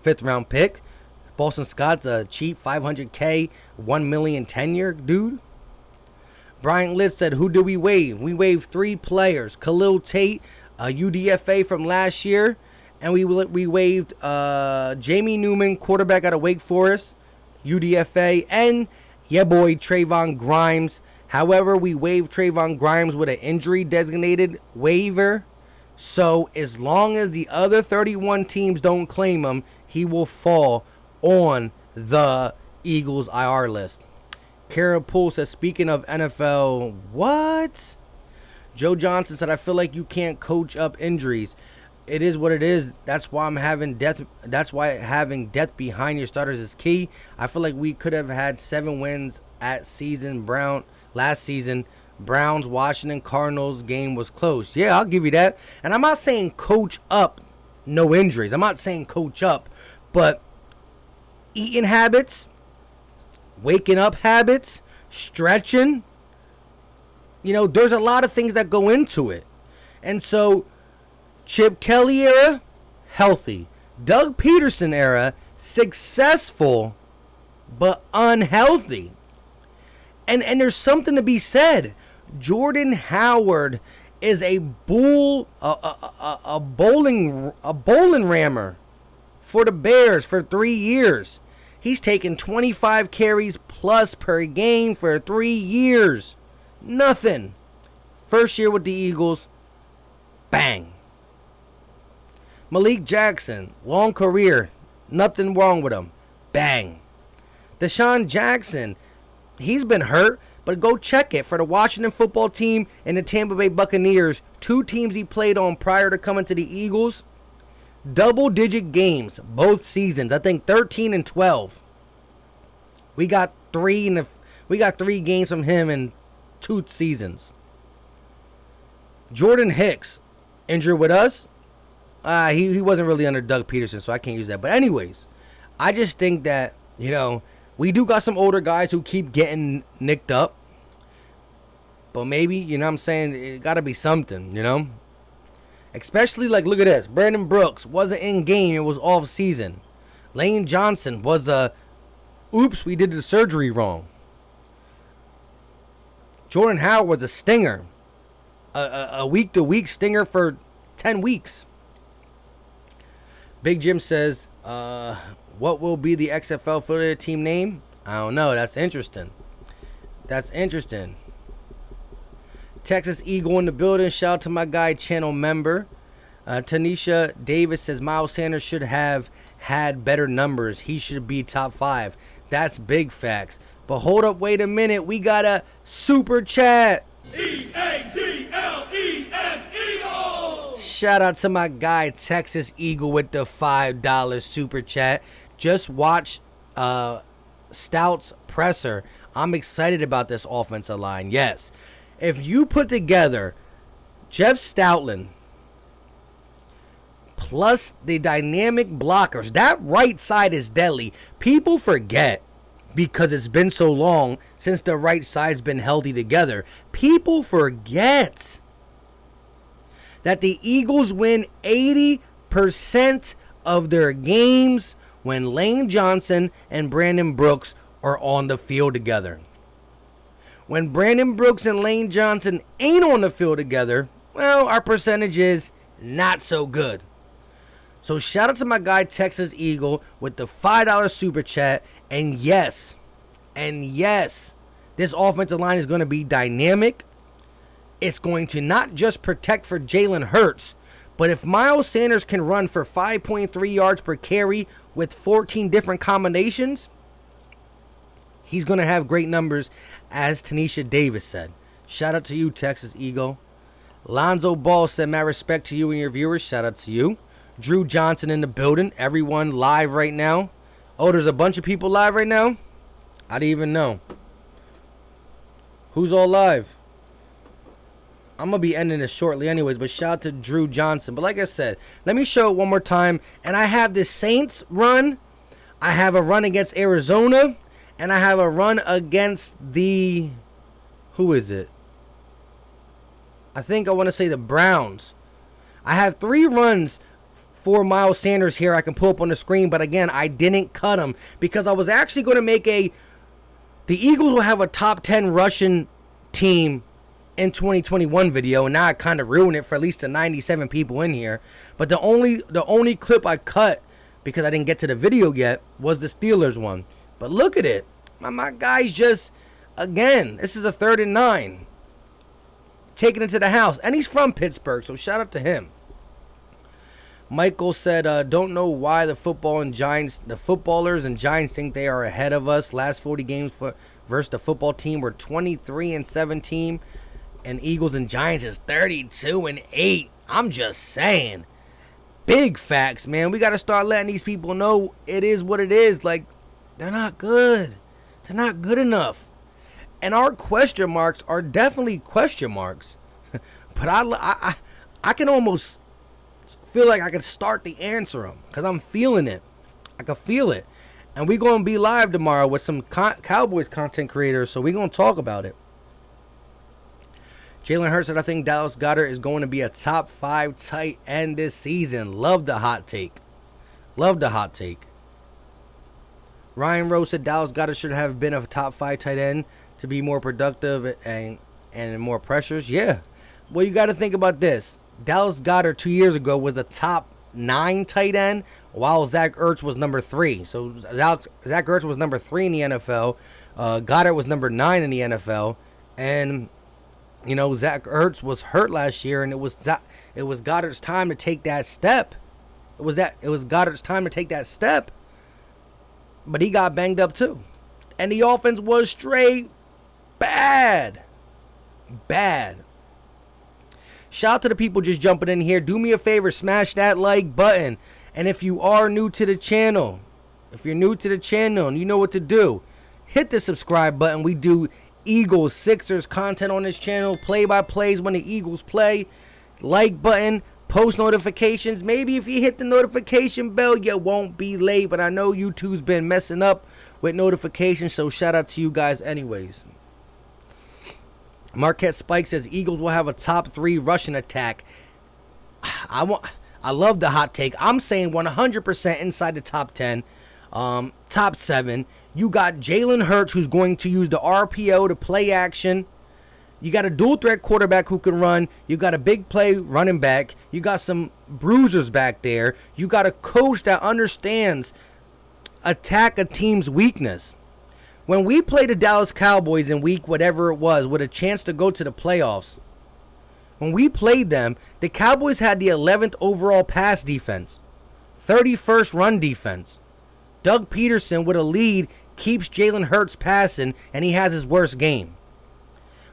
5th round pick. Boston Scott's a cheap $500K, $1 million tenure dude. Brian Litt said, who do we waive? We waived 3 players. Khalil Tate, a UDFA from last year. And we waived Jamie Newman, quarterback out of Wake Forest, UDFA. And yeah, boy, Trevon Grimes. However, we waived Trevon Grimes with an injury designated waiver. So as long as the other 31 teams don't claim him, he will fall on the Eagles IR list. Kara Poole says, speaking of NFL, what? Joe Johnson said, I feel like you can't coach up injuries. It is what it is. That's why having depth behind your starters is key. I feel like we could have had 7 wins last season. Browns, Washington, Cardinals game was close. Yeah, I'll give you that. And I'm not saying coach up, no injuries. I'm not saying coach up, but eating habits, waking up habits, stretching, there's a lot of things that go into it. And so Chip Kelly era, healthy. Doug Peterson era, successful, but unhealthy. And there's something to be said. Jordan Howard is a bowling rammer for the Bears for 3 years. He's taken 25 carries plus per game for 3 years. Nothing. First year with the Eagles, bang. Malik Jackson, long career, nothing wrong with him, bang. Deshaun Jackson, he's been hurt, but go check it. For the Washington football team and the Tampa Bay Buccaneers, 2 teams he played on prior to coming to the Eagles, double-digit games both seasons. I think 13 and 12. We got 3 games from him in 2 seasons. Jordan Hicks, injured with us. He wasn't really under Doug Peterson, so I can't use that. But anyways, I just think that, we do got some older guys who keep getting nicked up. But maybe, it got to be something, Especially, look at this. Brandon Brooks wasn't in game. It was off season. Lane Johnson was oops, we did the surgery wrong. Jordan Howard was a stinger. A week-to-week stinger for 10 weeks. Big Jim says, what will be the XFL affiliate team name? I don't know. That's interesting. Texas Eagle in the building. Shout out to my guy, channel member. Tanisha Davis says, Miles Sanders should have had better numbers. He should be top 5. That's big facts. But hold up, wait a minute. We got a super chat. EAGLES Eagle. Shout out to my guy, Texas Eagle, with the $5 super chat. Just watch Stout's presser. I'm excited about this offensive line. Yes. If you put together Jeff Stoutland plus the dynamic blockers, that right side is deadly. People forget, because it's been so long since the right side's been healthy together. People forget that the Eagles win 80% of their games when Lane Johnson and Brandon Brooks are on the field together. When Brandon Brooks and Lane Johnson ain't on the field together, well, our percentage is not so good. So shout out to my guy Texas Eagle with the $5 super chat. And yes, this offensive line is going to be dynamic. it's going to not just protect for Jalen Hurts, but if Miles Sanders can run for 5.3 yards per carry with 14 different combinations, he's going to have great numbers, as Tanisha Davis said. Shout out to you, Texas Eagle. Lonzo Ball said, "Mad respect to you and your viewers." Shout out to you. Drew Johnson in the building. Everyone live right now. Oh, there's a bunch of people live right now? I didn't even know. Who's all live? I'm going to be ending this shortly anyways, but shout out to Drew Johnson. But like I said, let me show it one more time. And I have the Saints run. I have a run against Arizona. And I have a run against the... Who is it? I think I want to say the Browns. I have 3 runs for Miles Sanders here I can pull up on the screen. But again, I didn't cut them because I was actually going to make the Eagles will have a top 10 Russian team in 2021 video, and now I kind of ruined it for at least the 97 people in here. But the only clip I cut, because I didn't get to the video yet, was the Steelers one. But look at it. My guy's just, again, this is a 3rd and 9. Taking it to the house. And he's from Pittsburgh, so shout out to him. Michael said, don't know why the footballers and Giants think they are ahead of us. Last 40 games versus the football team were 23-17. And Eagles and Giants is 32-8. I'm just saying. Big facts, man. We got to start letting these people know it is what it is. Like, they're not good. They're not good enough. And our question marks are definitely question marks. But I can almost feel like I can start to answer them because I'm feeling it. I can feel it. And we're going to be live tomorrow with some Cowboys content creators, so we're going to talk about it. Jalen Hurts said, I think Dallas Goedert is going to be a top 5 tight end this season. Love the hot take. Love the hot take. Ryan Rose said Dallas Goedert should have been a top 5 tight end to be more productive and more pressures. Yeah. Well, you got to think about this. Dallas Goedert 2 years ago was a top 9 tight end, while Zach Ertz was number 3. So Zach Ertz was number 3 in the NFL. Goddard was number 9 in the NFL. And, you know, Zach Ertz was hurt last year, and it was Goddard's time to take that step. It was Goddard's time to take that step. But he got banged up too. And the offense was straight bad. Bad. Shout out to the people just jumping in here. Do me a favor, smash that like button. And if you are new to the channel, and you know what to do, hit the subscribe button. We do Eagles, Sixers content on this channel, play-by-plays when the Eagles play. Like button, post notifications. Maybe if you hit the notification bell, you won't be late. But I know YouTube's been messing up with notifications, so shout out to you guys anyways. Marquette Spike says Eagles will have a top 3 rushing attack. I love the hot take. I'm saying 100% inside the top 10, top 7. You got Jalen Hurts, who's going to use the RPO to play action. You got a dual threat quarterback who can run. You got a big play running back. You got some bruisers back there. You got a coach that understands attack a team's weakness. When we played the Dallas Cowboys in week whatever it was with a chance to go to the playoffs, when we played them, the Cowboys had the 11th overall pass defense, 31st run defense. Doug Peterson with a lead keeps Jalen Hurts passing, and he has his worst game.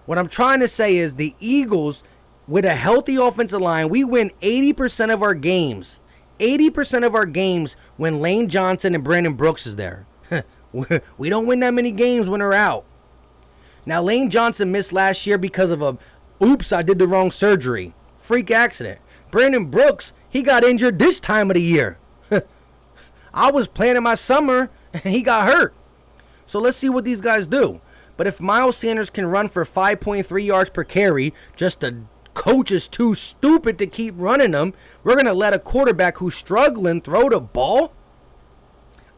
What I'm trying to say is the Eagles, with a healthy offensive line, we win 80% of our games. 80% of our games when Lane Johnson and Brandon Brooks is there. We don't win that many games when they're out. Now, Lane Johnson missed last year because of oops, I did the wrong surgery. Freak accident. Brandon Brooks, he got injured this time of the year. I was planning my summer, and he got hurt. So let's see what these guys do. But if Miles Sanders can run for 5.3 yards per carry, just the coach is too stupid to keep running them, we're going to let a quarterback who's struggling throw the ball?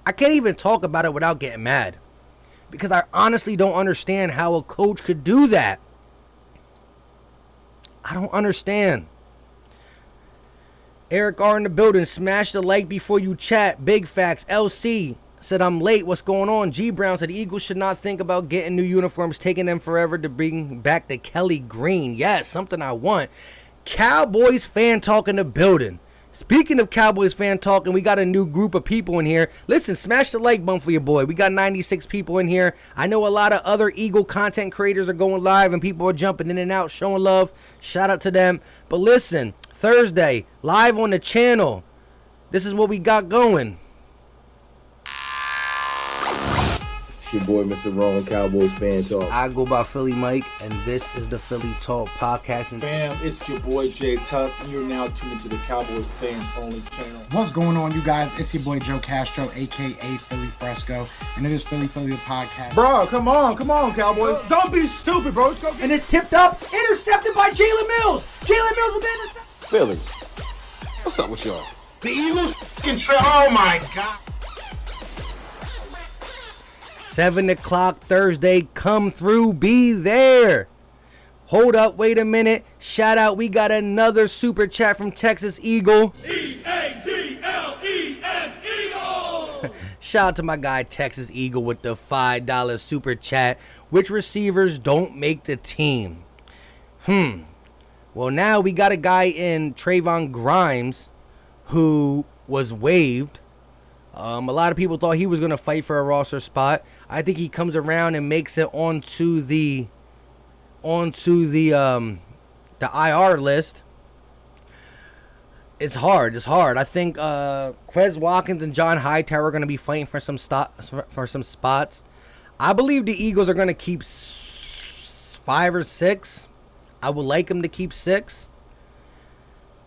I can't even talk about it without getting mad. Because I honestly don't understand how a coach could do that. I don't understand. Eric R in the building. Smash the like before you chat. Big facts. LC. said, I'm late. What's going on? G Brown said, Eagles should not think about getting new uniforms, taking them forever to bring back the Kelly Green. Yes, something I want. Cowboys fan talk in the building. Speaking of Cowboys fan talking, we got a new group of people in here. Listen, smash the like button for your boy. We got 96 people in here. I know a lot of other Eagle content creators are going live and people are jumping in and out, showing love. Shout out to them. But listen, Thursday, live on the channel. This is what we got going. It's your boy, Mr. Wrong Cowboys fan talk. I go by Philly Mike, and this is the Philly Talk podcast. Fam, it's your boy Jay Tuck. You're now tuned into the Cowboys Fans Only channel. What's going on, you guys? It's your boy Joe Castro, aka Philly Fresco, and it is Philly podcast. Bro, come on, Cowboys. Don't be stupid, bro. Let's go. And it's tipped up, intercepted by Jalen Mills. Jalen Mills with the interception. Philly, what's up with y'all? The Eagles can oh my God. 7 o'clock Thursday, come through, be there. Hold up, wait a minute. Shout out, we got another super chat from Texas Eagle. E-A-G-L-E-S Eagle! Shout out to my guy Texas Eagle with the $5 super chat. Which receivers don't make the team? Well, now we got a guy in Trevon Grimes who was waived. A lot of people thought he was going to fight for a roster spot. I think he comes around and makes it onto the IR list. It's hard. I think Quez Watkins and John Hightower are going to be fighting for some spots. I believe the Eagles are going to keep 5 or 6. I would like them to keep 6.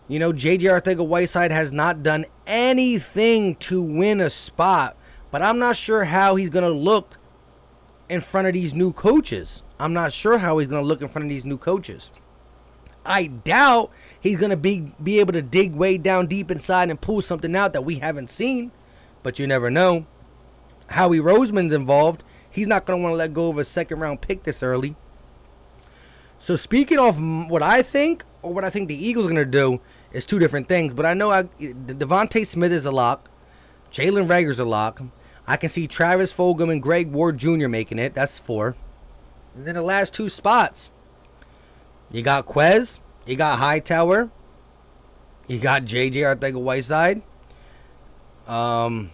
You know, J.J. Arcega-Whiteside has not done anything to win a spot, but I'm not sure how he's going to look in front of these new coaches. I doubt he's going to be able to dig way down deep inside and pull something out that we haven't seen, but you never know. Howie Roseman's involved. He's not going to want to let go of a second-round pick this early. So speaking of what I think, or what I think the Eagles are going to do, is two different things. But I know Devontae Smith is a lock. Jalen Reagor's a lock. I can see Travis Fulgham and Greg Ward Jr. making it. That's 4. And then the last 2 spots. You got Quez. You got Hightower. You got J.J. Arcega-Whiteside. Who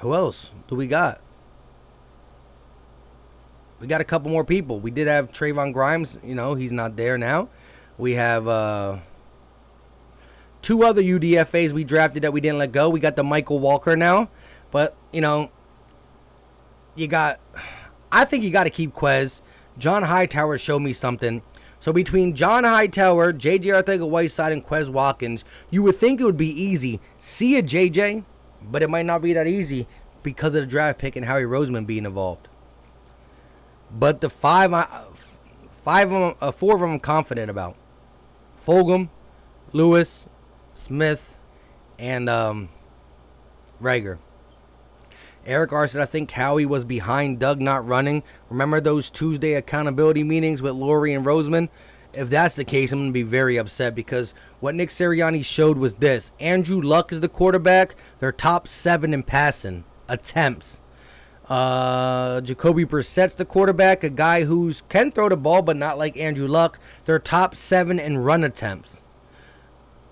else do we got? We got a couple more people. We did have Trevon Grimes. You know, he's not there now. We have 2 other UDFAs we drafted that we didn't let go. We got the Michael Walker now. But, you know, I think you got to keep Quez. John Hightower showed me something. So between John Hightower, J.J. Arcega-Whiteside, and Quez Watkins, you would think it would be easy. See a J.J., but it might not be that easy because of the draft pick and Howie Roseman being involved. But the 4 of them I'm confident about. Fulgham, Lewis, Smith, and Reagor. Eric R. said, I think Howie was behind Doug not running. Remember those Tuesday accountability meetings with Laurie and Roseman? If that's the case, I'm going to be very upset because what Nick Sirianni showed was this. Andrew Luck is the quarterback. They're top 7 in passing attempts. Jacoby Brissett's the quarterback, a guy who can throw the ball, but not like Andrew Luck. They're top 7 in run attempts.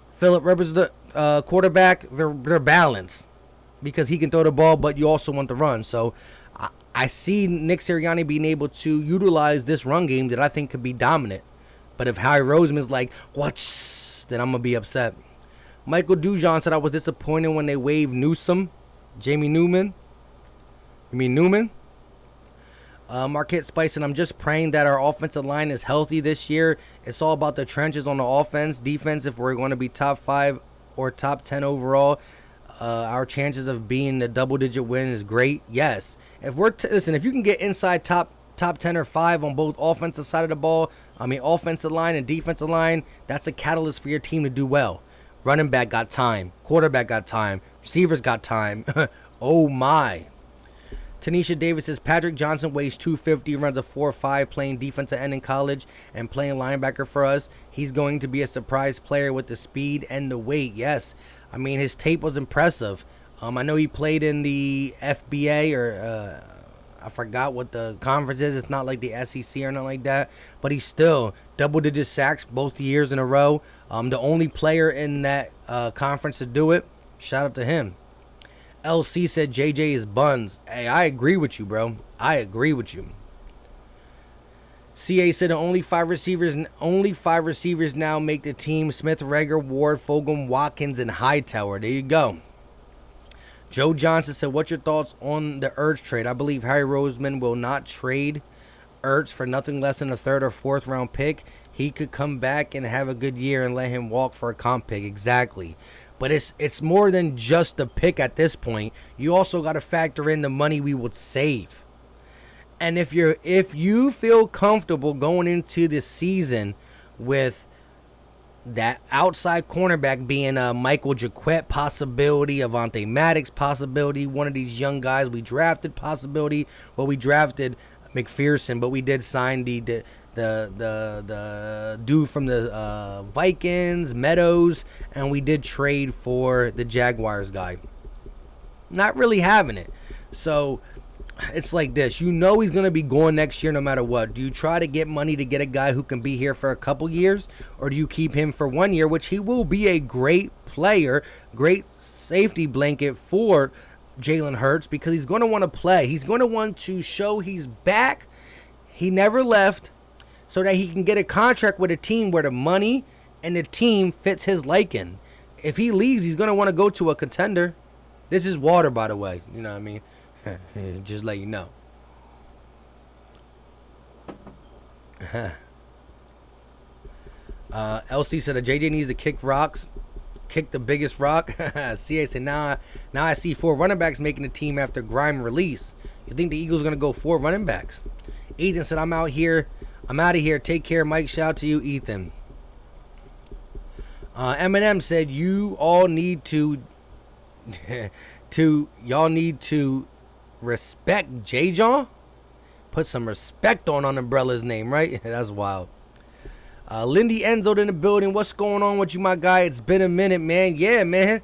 Philip Rivers, the quarterback, they're balanced because he can throw the ball, but you also want the run. So I see Nick Sirianni being able to utilize this run game that I think could be dominant. But if Howie Roseman's like, what? Then I'm going to be upset. Michael Dujon said, I was disappointed when they waived Newman. You mean Newman? Marquette Spice, and I'm just praying that our offensive line is healthy this year. It's all about the trenches on the offense. Defense, if we're going to be top 5 or top 10 overall, our chances of being a double-digit win is great. Yes. If we're listen, if you can get inside top 10 or 5 on both offensive side of the ball, offensive line and defensive line, that's a catalyst for your team to do well. Running back got time. Quarterback got time. Receivers got time. Oh, my. Tanisha Davis says Patrick Johnson weighs 250, runs a 4.5, playing defensive end in college and playing linebacker for us. He's going to be a surprise player with the speed and the weight. Yes, his tape was impressive. I know he played in the FBA or I forgot what the conference is. It's not like the SEC or nothing like that. But he's still double-digit sacks both years in a row. The only player in that conference to do it. Shout out to him. LC said JJ is buns. Hey, I agree with you, bro. I agree with you. CA said only five receivers now make the team: Smith, Rager, Ward, Fulgham, Watkins, and Hightower. There you go. Joe Johnson said, what's your thoughts on the Ertz trade? I believe Harry Roseman will not trade Ertz for nothing less than a third or fourth round pick. He could come back and have a good year and let him walk for a comp pick. Exactly. But it's more than just the pick at this point. You also got to factor in the money we would save. And if you feel comfortable going into this season with that outside cornerback being a Michael Jaquette possibility, Avonte Maddox possibility, one of these young guys we drafted possibility. Well, we drafted McPherson, but we did sign the dude from the Vikings, Meadows, and we did trade for the Jaguars guy. Not really having it. So it's like this. You know he's going to be going next year no matter what. Do you try to get money to get a guy who can be here for a couple years, or do you keep him for 1 year, which he will be a great player, great safety blanket for Jalen Hurts, because he's going to want to play. He's going to want to show he's back. He never left, so that he can get a contract with a team where the money and the team fits his liking. If he leaves, he's going to want to go to a contender. This is water, by the way. You know what I mean? Just let you know. LC said JJ needs to kick rocks. Kick the biggest rock. CA said, now I see 4 running backs making the team after Grime release. You think the Eagles are going to go 4 running backs? Ethan said, I'm out of here. Take care, Mike. Shout out to you, Ethan. Eminem said, you all need to respect J-John. Put some respect on Umbrella's name, right? That's wild. Lindy Enzo in the building. What's going on with you, my guy? It's been a minute, man. Yeah, man.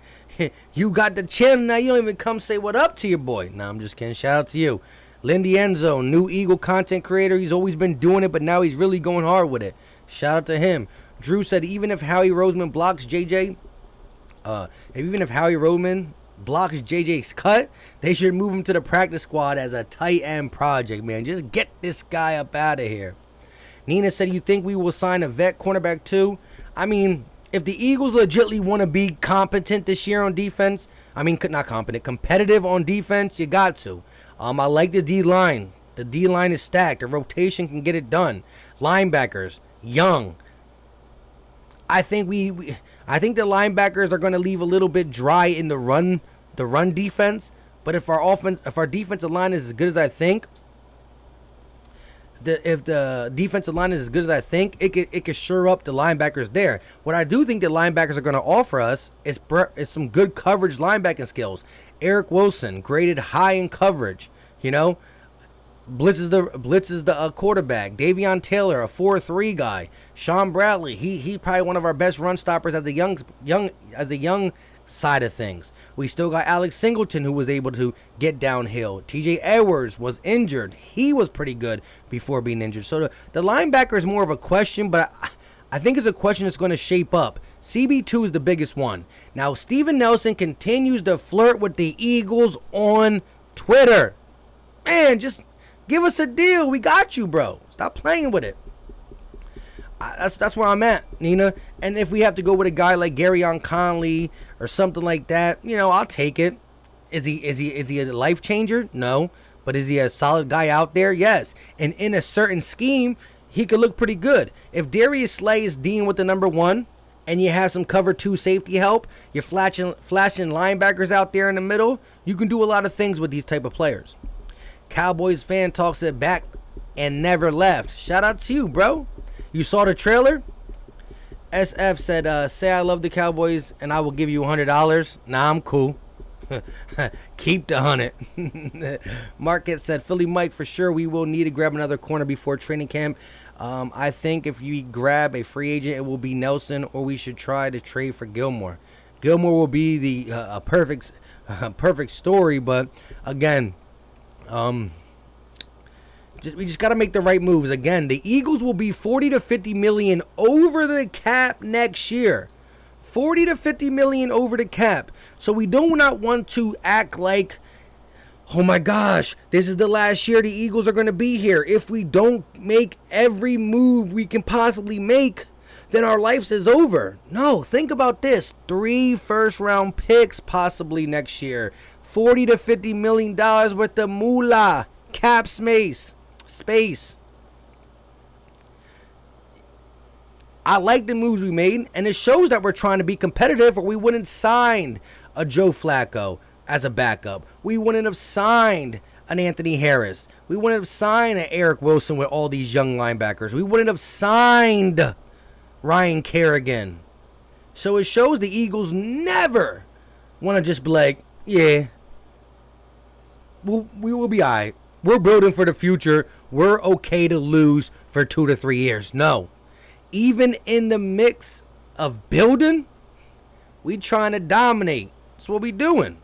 You got the chin now. You don't even come say what up to your boy. Nah, I'm just kidding. Shout out to you. Lindy Enzo, new Eagle content creator. He's always been doing it, but now he's really going hard with it. Shout out to him. Drew said, even if Howie Roseman blocks JJ's cut, they should move him to the practice squad as a tight end project, man. Just get this guy up out of here. Nina said, you think we will sign a vet cornerback too? I mean, if the Eagles legitimately want to be competent this year on defense, competitive on defense, you got to. I like the D-line. The D-line is stacked. The rotation can get it done. Linebackers, young. I think I think the linebackers are going to leave a little bit dry in the run defense. But if our defensive line is as good as I think, if the defensive line is as good as I think, it could shore up the linebackers there. What I do think the linebackers are going to offer us is some good coverage linebacking skills. Eric Wilson graded high in coverage, blitzes the quarterback. Davion Taylor, a 4-3 guy. Sean Bradley, he probably one of our best run stoppers as the young side of things. We still got Alex Singleton, who was able to get downhill. TJ Edwards was injured. He was pretty good before being injured. So the linebacker is more of a question, but I think it's a question that's going to shape up. CB2 is the biggest one. Now, Steven Nelson continues to flirt with the Eagles on Twitter. Man, just give us a deal. We got you, bro. Stop playing with it. That's where I'm at, Nina. And if we have to go with a guy like Garyon Conley or something like that, I'll take it. Is he a life changer? No. But is he a solid guy out there? Yes. And in a certain scheme, he could look pretty good. If Darius Slay is dealing with the number 1 and you have some cover 2 safety help, you're flashing linebackers out there in the middle, you can do a lot of things with these type of players. Cowboys fan talks it back and never left. Shout out to you, bro. You saw the trailer? SF said, say I love the Cowboys and I will give you $100. Nah, I'm cool. Keep the 100. Market said, Philly Mike, for sure we will need to grab another corner before training camp. I think if you grab a free agent, it will be Nelson, or we should try to trade for Gilmore. Gilmore will be the perfect story. But again, we just got to make the right moves. Again, the Eagles will be 40 to 50 million over the cap next year. 40 to 50 million over the cap. So we do not want to act like, oh my gosh, this is the last year the Eagles are going to be here. If we don't make every move we can possibly make, then our life is over. No, think about this. 3 first-round picks possibly next year. 40 to 50 million dollars worth of moolah, cap space. I like the moves we made, and it shows that we're trying to be competitive, or we wouldn't sign a Joe Flacco as a backup. We wouldn't have signed an Anthony Harris. We wouldn't have signed an Eric Wilson with all these young linebackers. We wouldn't have signed Ryan Kerrigan. So it shows the Eagles never want to just be like, yeah, we will be all right. We're building for the future. We're okay to lose for 2 to 3 years. No. Even in the mix of building, we trying to dominate. That's what we doing.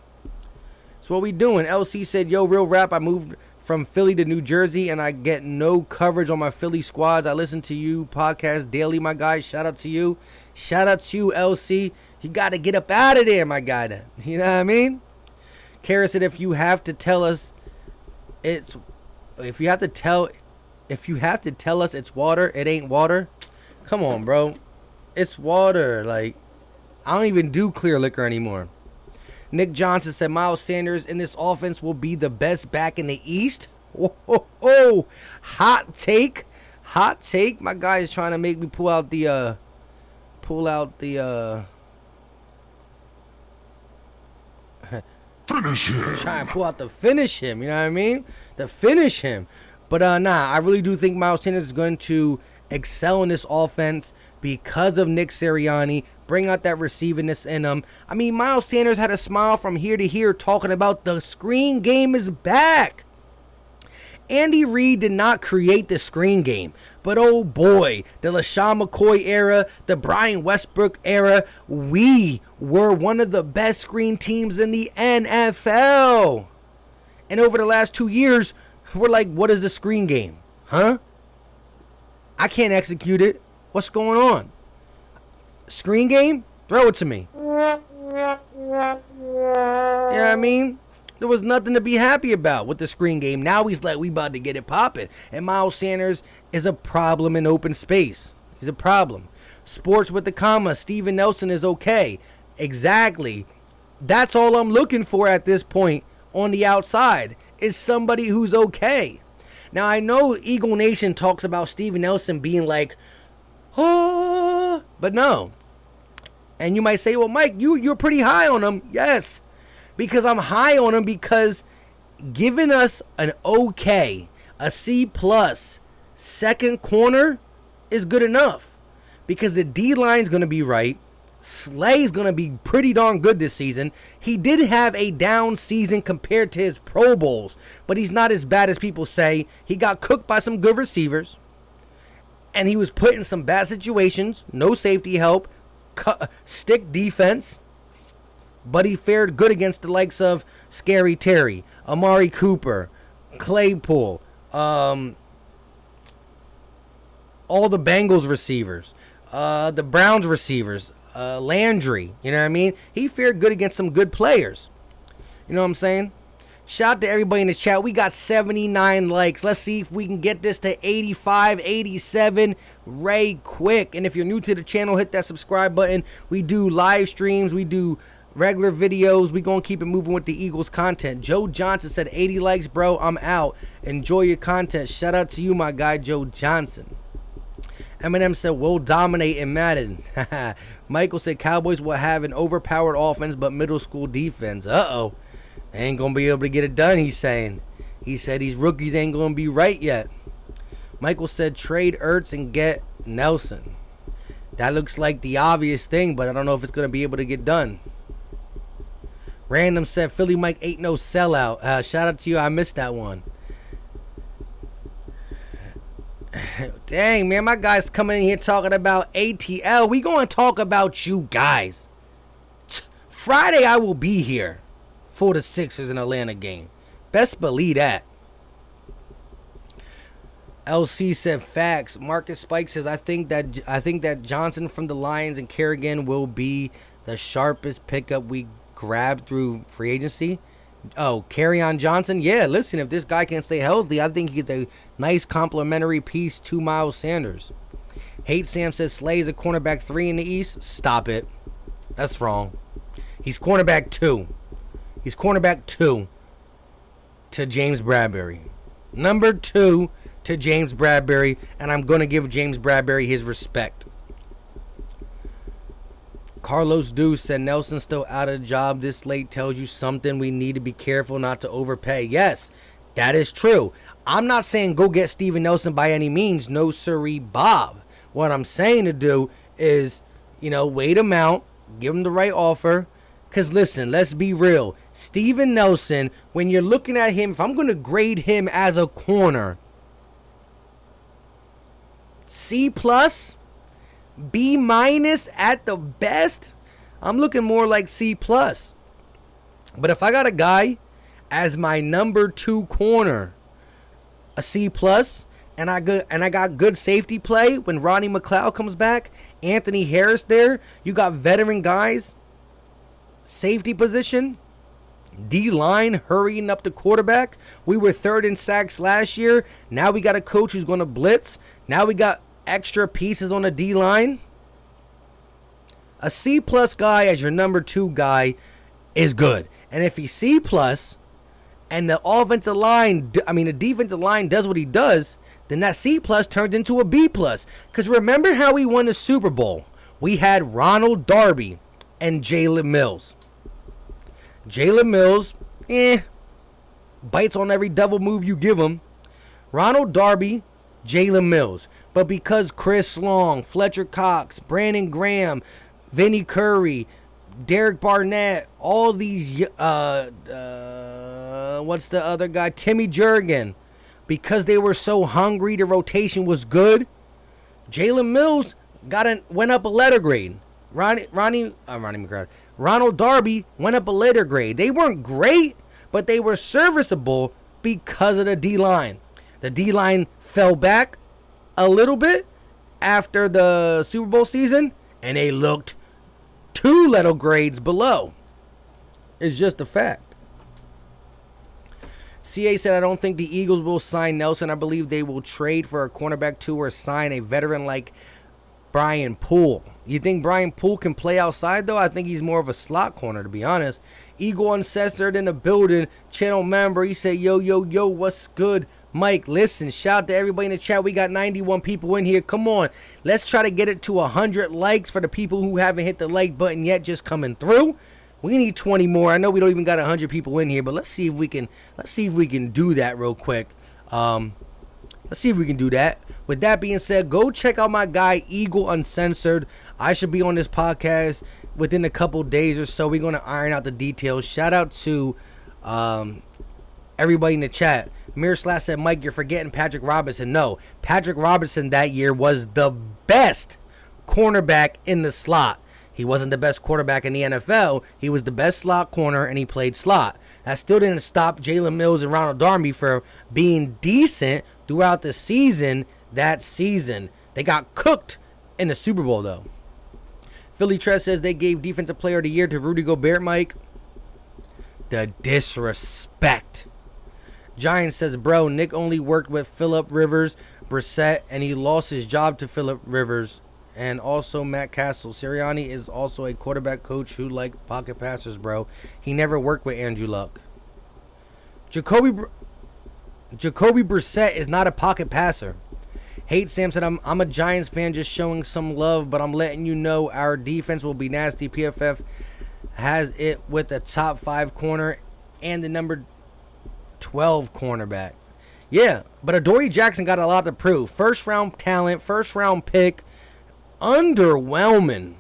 LC said, yo, real rap, I moved from Philly to New Jersey, and I get no coverage on my Philly squads. I listen to you podcast daily, my guy. Shout out to you. Shout out to you, LC. You got to get up out of there, my guy. You know what I mean? Kara said, if you have to tell us it's water, it ain't water. Come on, bro. It's water. Like, I don't even do clear liquor anymore. Nick Johnson said Miles Sanders in this offense will be the best back in the East. Whoa. Hot take. My guy is trying to make me pull out the Finish him. Try and pull out the finish him, you know what I mean? To finish him. But I really do think Miles Sanders is going to excel in this offense because of Nick Sirianni. Bring out that receivingness in him. I mean, Miles Sanders had a smile from here to here talking about the screen game is back. Andy Reid did not create the screen game. But oh boy, the LaShawn McCoy era, the Brian Westbrook era, we were one of the best screen teams in the NFL. And over the last 2 years, we're like, what is the screen game? Huh? I can't execute it. What's going on? Screen game? Throw it to me. You know what I mean? There was nothing to be happy about with the screen game. Now he's like, we about to get it popping. And Miles Sanders is a problem in open space. He's a problem. Sports with the comma. Steven Nelson is okay. Exactly. That's all I'm looking for at this point on the outside is somebody who's okay. Now, I know Eagle Nation talks about Steven Nelson being like, oh, but no. And you might say, well, Mike, you're pretty high on him. Yes, because I'm high on him because giving us an okay, a C+, second corner is good enough. Because the D-line's going to be right. Slay's going to be pretty darn good this season. He did have a down season compared to his Pro Bowls, but he's not as bad as people say. He got cooked by some good receivers, and he was put in some bad situations. No safety help, stick defense, but he fared good against the likes of Scary Terry, Amari Cooper, Claypool, all the Bengals receivers, the Browns receivers, Landry, you know what I mean? He fared good against some good players. You know what I'm saying? Shout out to everybody in the chat. We got 79 likes. Let's see if we can get this to 85, 87 right quick. And if you're new to the channel, hit that subscribe button. We do live streams. We do regular videos. We gonna keep it moving with the Eagles content. Joe Johnson said 80 likes, bro. I'm out. Enjoy your content. Shout out to you, my guy, Joe Johnson. Eminem said, we'll dominate in Madden. Michael said, Cowboys will have an overpowered offense but middle school defense. Uh-oh. They ain't going to be able to get it done, he's saying. He said these rookies ain't going to be right yet. Michael said, trade Ertz and get Nelson. That looks like the obvious thing, but I don't know if it's going to be able to get done. Random said, Philly Mike ain't no sellout. Shout out to you. I missed that one. Dang, man, my guy's coming in here talking about ATL. We going to talk about you guys. Friday, I will be here. for the Sixers in Atlanta game. Best believe that. LC said facts. Marcus Spike says I think that Johnson from the Lions and Kerrigan will be the sharpest pickup we grabbed through free agency. Oh, Kerryon Johnson? Yeah, listen, if this guy can stay healthy, I think he's a nice complementary piece to Miles Sanders. Hate Sam says Slay is a cornerback 3 in the East. Stop it. That's wrong. He's cornerback 2. He's cornerback 2 to James Bradbury. Number 2 to James Bradbury, and I'm going to give James Bradbury his respect. Carlos Deuce said Nelson's still out of the job this late tells you something. We need to be careful not to overpay. Yes, that is true. I'm not saying go get Steven Nelson by any means. No siree, Bob. What I'm saying to do is, wait him out, give him the right offer. Because listen, let's be real. Steven Nelson, when you're looking at him, if I'm going to grade him as a corner, C+, B- at the best, I'm looking more like C+. But if I got a guy as my number 2 corner, a C+, and I got good safety play when Ronnie McLeod comes back, Anthony Harris there, you got veteran guys, safety position, D-line hurrying up the quarterback. We were 3rd in sacks last year. Now we got a coach who's going to blitz. Now we got extra pieces on the D-line. A C+ guy as your number 2 guy is good. And if he's C+, and the offensive line, the defensive line does what he does, then that C+ turns into a B+. Because remember how we won the Super Bowl? We had Ronald Darby and Jalen Mills. Jalen Mills, bites on every double move you give him. Ronald Darby, Jalen Mills. But because Chris Long, Fletcher Cox, Brandon Graham, Vinnie Curry, Derek Barnett, all these, what's the other guy? Timmy Jurgen. Because they were so hungry, the rotation was good. Jalen Mills went up a letter grade. Ronald Darby went up a letter grade. They weren't great, but they were serviceable because of the D-line. The D-line fell back a little bit after the Super Bowl season, and they looked 2 letter grades below. It's just a fact. CA said, I don't think the Eagles will sign Nelson. I believe they will trade for a cornerback 2 or sign a veteran like Brian Poole. You think Brian Poole can play outside, though? I think he's more of a slot corner, to be honest. Eagle Uncensored in the building. Channel member, he said, yo, what's good? Mike, listen, shout out to everybody in the chat. We got 91 people in here. Come on. Let's try to get it to 100 likes for the people who haven't hit the like button yet, just coming through. We need 20 more. I know we don't even got 100 people in here, but let's see if we can do that real quick. Let's see if we can do that. With that being said, go check out my guy, Eagle Uncensored. I should be on this podcast within a couple days or so. We're going to iron out the details. Shout out to everybody in the chat. Mir Slash said, Mike, you're forgetting Patrick Robinson. No, Patrick Robinson that year was the best cornerback in the slot. He wasn't the best quarterback in the NFL. He was the best slot corner, and he played slot. That still didn't stop Jalen Mills and Ronald Darby from being decent throughout the season that season. They got cooked in the Super Bowl, though. Philly Tress says they gave Defensive Player of the Year to Rudy Gobert, Mike. The disrespect. Giant says, bro, Nick only worked with Phillip Rivers, Brissett, and he lost his job to Phillip Rivers. And also Matt Castle. Sirianni is also a quarterback coach who likes pocket passers, bro. He never worked with Andrew Luck. Jacoby Brissett is not a pocket passer. Hate Sam said, I'm a Giants fan just showing some love, but I'm letting you know our defense will be nasty. PFF has it with a top 5 corner and the number 12 cornerback. Yeah, but Adoree Jackson got a lot to prove. First round talent, first round pick. Underwhelming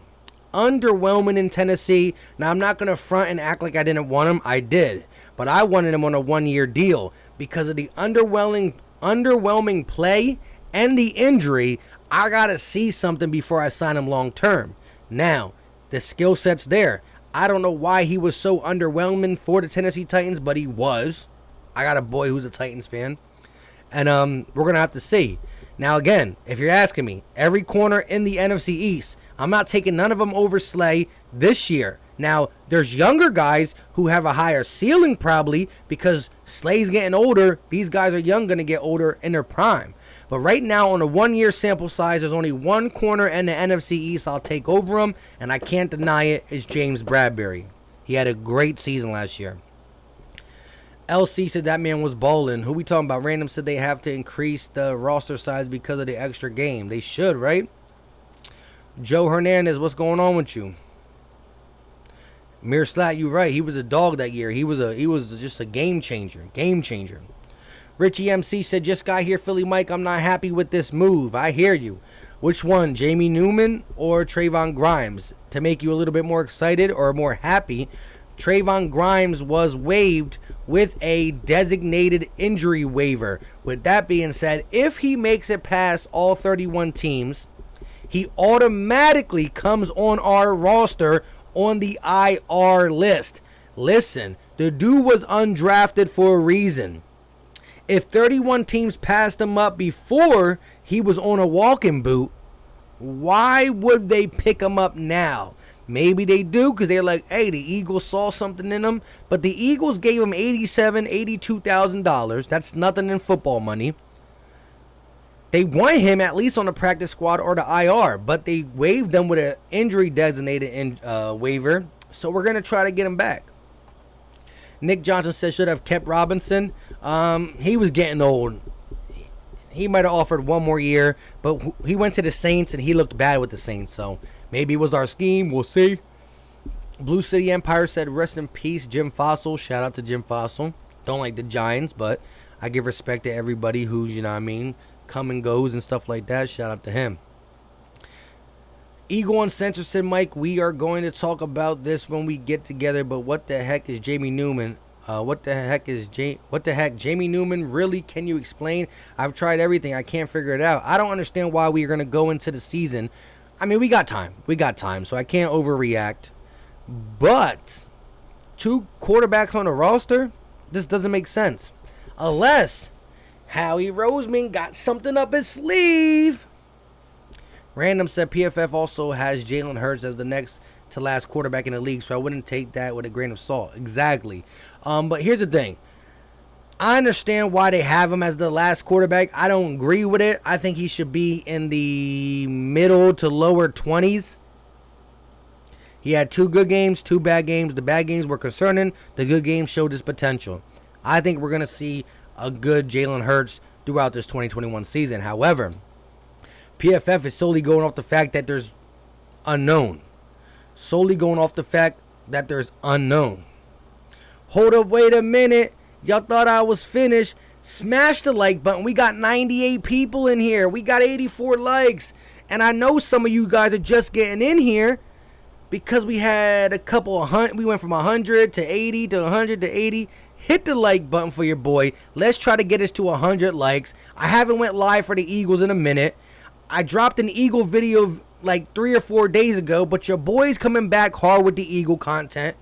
in Tennessee. Now, I'm not going to front and act like I didn't want him. I did. But I wanted him on a 1-year deal because of the underwhelming play and the injury. I got to see something before I sign him long term. Now, the skill set's there. I don't know why he was so underwhelming for the Tennessee Titans, but he was. I got a boy who's a Titans fan. And we're going to have to see. Now, again, if you're asking me, every corner in the NFC East, I'm not taking none of them over Slay this year. Now, there's younger guys who have a higher ceiling probably because Slay's getting older. These guys are young, going to get older in their prime. But right now, on a one-year sample size, there's only one corner in the NFC East I'll take over him, and I can't deny it, is James Bradbury. He had a great season last year. LC said that man was balling. Who we talking about? Random said they have to increase the roster size because of the extra game. They should, right? Joe Hernandez, what's going on with you? Mir Slat, you right. He was a dog that year. He was just a game changer. Game changer. Richie MC said, just got here, Philly Mike. I'm not happy with this move. I hear you. Which one, Jamie Newman or Trevon Grimes? To make you a little bit more excited or more happy, Trevon Grimes was waived with a designated injury waiver. With that being said, if he makes it past all 31 teams, he automatically comes on our roster on the IR list. Listen, the dude was undrafted for a reason. If 31 teams passed him up before he was on a walking boot, why would they pick him up now? Maybe they do because they're like, hey, the Eagles saw something in him. But the Eagles gave him $82,000. That's nothing in football money. They want him at least on the practice squad or the IR. But they waived him with an injury designated waiver. So we're going to try to get him back. Nick Johnson says should have kept Robinson. He was getting old. He might have offered one more year. But he went to the Saints and he looked bad with the Saints. So maybe it was our scheme. We'll see. Blue City Empire said, rest in peace, Jim Fossil. Shout out to Jim Fossil. Don't like the Giants, but I give respect to everybody who's, you know what I mean, come and goes and stuff like that. Shout out to him. Eagle Uncensored said, Mike, we are going to talk about this when we get together, but what the heck is Jamie Newman? What the heck, Jamie Newman? Really? Can you explain? I've tried everything. I can't figure it out. I don't understand why we are going to go into the season. I mean, we got time. So I can't overreact. But 2 quarterbacks on the roster? This doesn't make sense. Unless Howie Roseman got something up his sleeve. Random said PFF also has Jalen Hurts as the next to last quarterback in the league, so I wouldn't take that with a grain of salt. Exactly. But here's the thing. I understand why they have him as the last quarterback. I don't agree with it. I think he should be in the middle to lower 20s. He had 2 good games, 2 bad games. The bad games were concerning. The good games showed his potential. I think we're going to see a good Jalen Hurts throughout this 2021 season. However, PFF is solely going off the fact that there's unknown. Solely going off the fact that there's unknown. Hold up, wait a minute. Y'all thought I was finished. Smash the like button. We got 98 people in here. We got 84 likes. And I know some of you guys are just getting in here because we had a couple of hundred. We went from 100 to 80 to 100 to 80. Hit the like button for your boy. Let's try to get us to 100 likes. I haven't went live for the Eagles in a minute. I dropped an Eagle video like 3 or 4 days ago, but your boy's coming back hard with the Eagle content.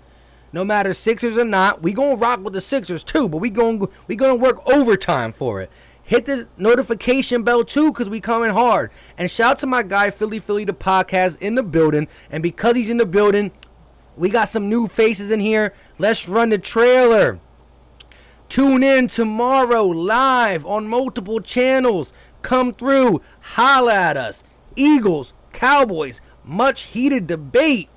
No matter Sixers or not, we gonna rock with the Sixers too, but we gonna work overtime for it. Hit the notification bell too, cause we coming hard. And shout out to my guy Philly the podcast in the building. And because he's in the building, we got some new faces in here. Let's run the trailer. Tune in tomorrow live on multiple channels. Come through, holla at us. Eagles, Cowboys, much heated debate.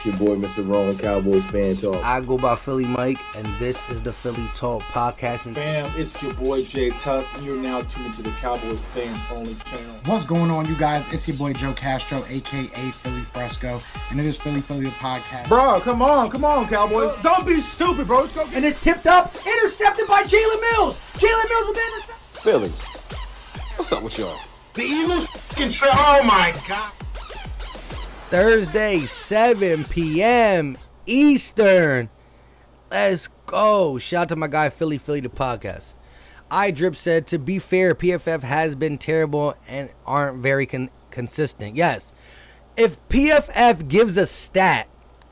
It's your boy, Mr. Wrong Cowboys Fan Talk. I go by Philly Mike, and this is the Philly Talk podcast. Fam, it's your boy Jay Tuck. You're now tuned into the Cowboys Fans Only channel. What's going on, you guys? It's your boy Joe Castro, a.k.a. Philly Fresco, and it is Philly the podcast. Bro, come on, Cowboys. Don't be stupid, bro. Let's go. And it's tipped up, intercepted by Jalen Mills. Jalen Mills with the interception. Philly, what's up with y'all? The Eagles f***ing oh my God. Thursday, 7 p.m. Eastern. Let's go. Shout out to my guy, Philly the podcast. iDrip said, to be fair, PFF has been terrible and aren't very consistent. Yes. If PFF gives a stat,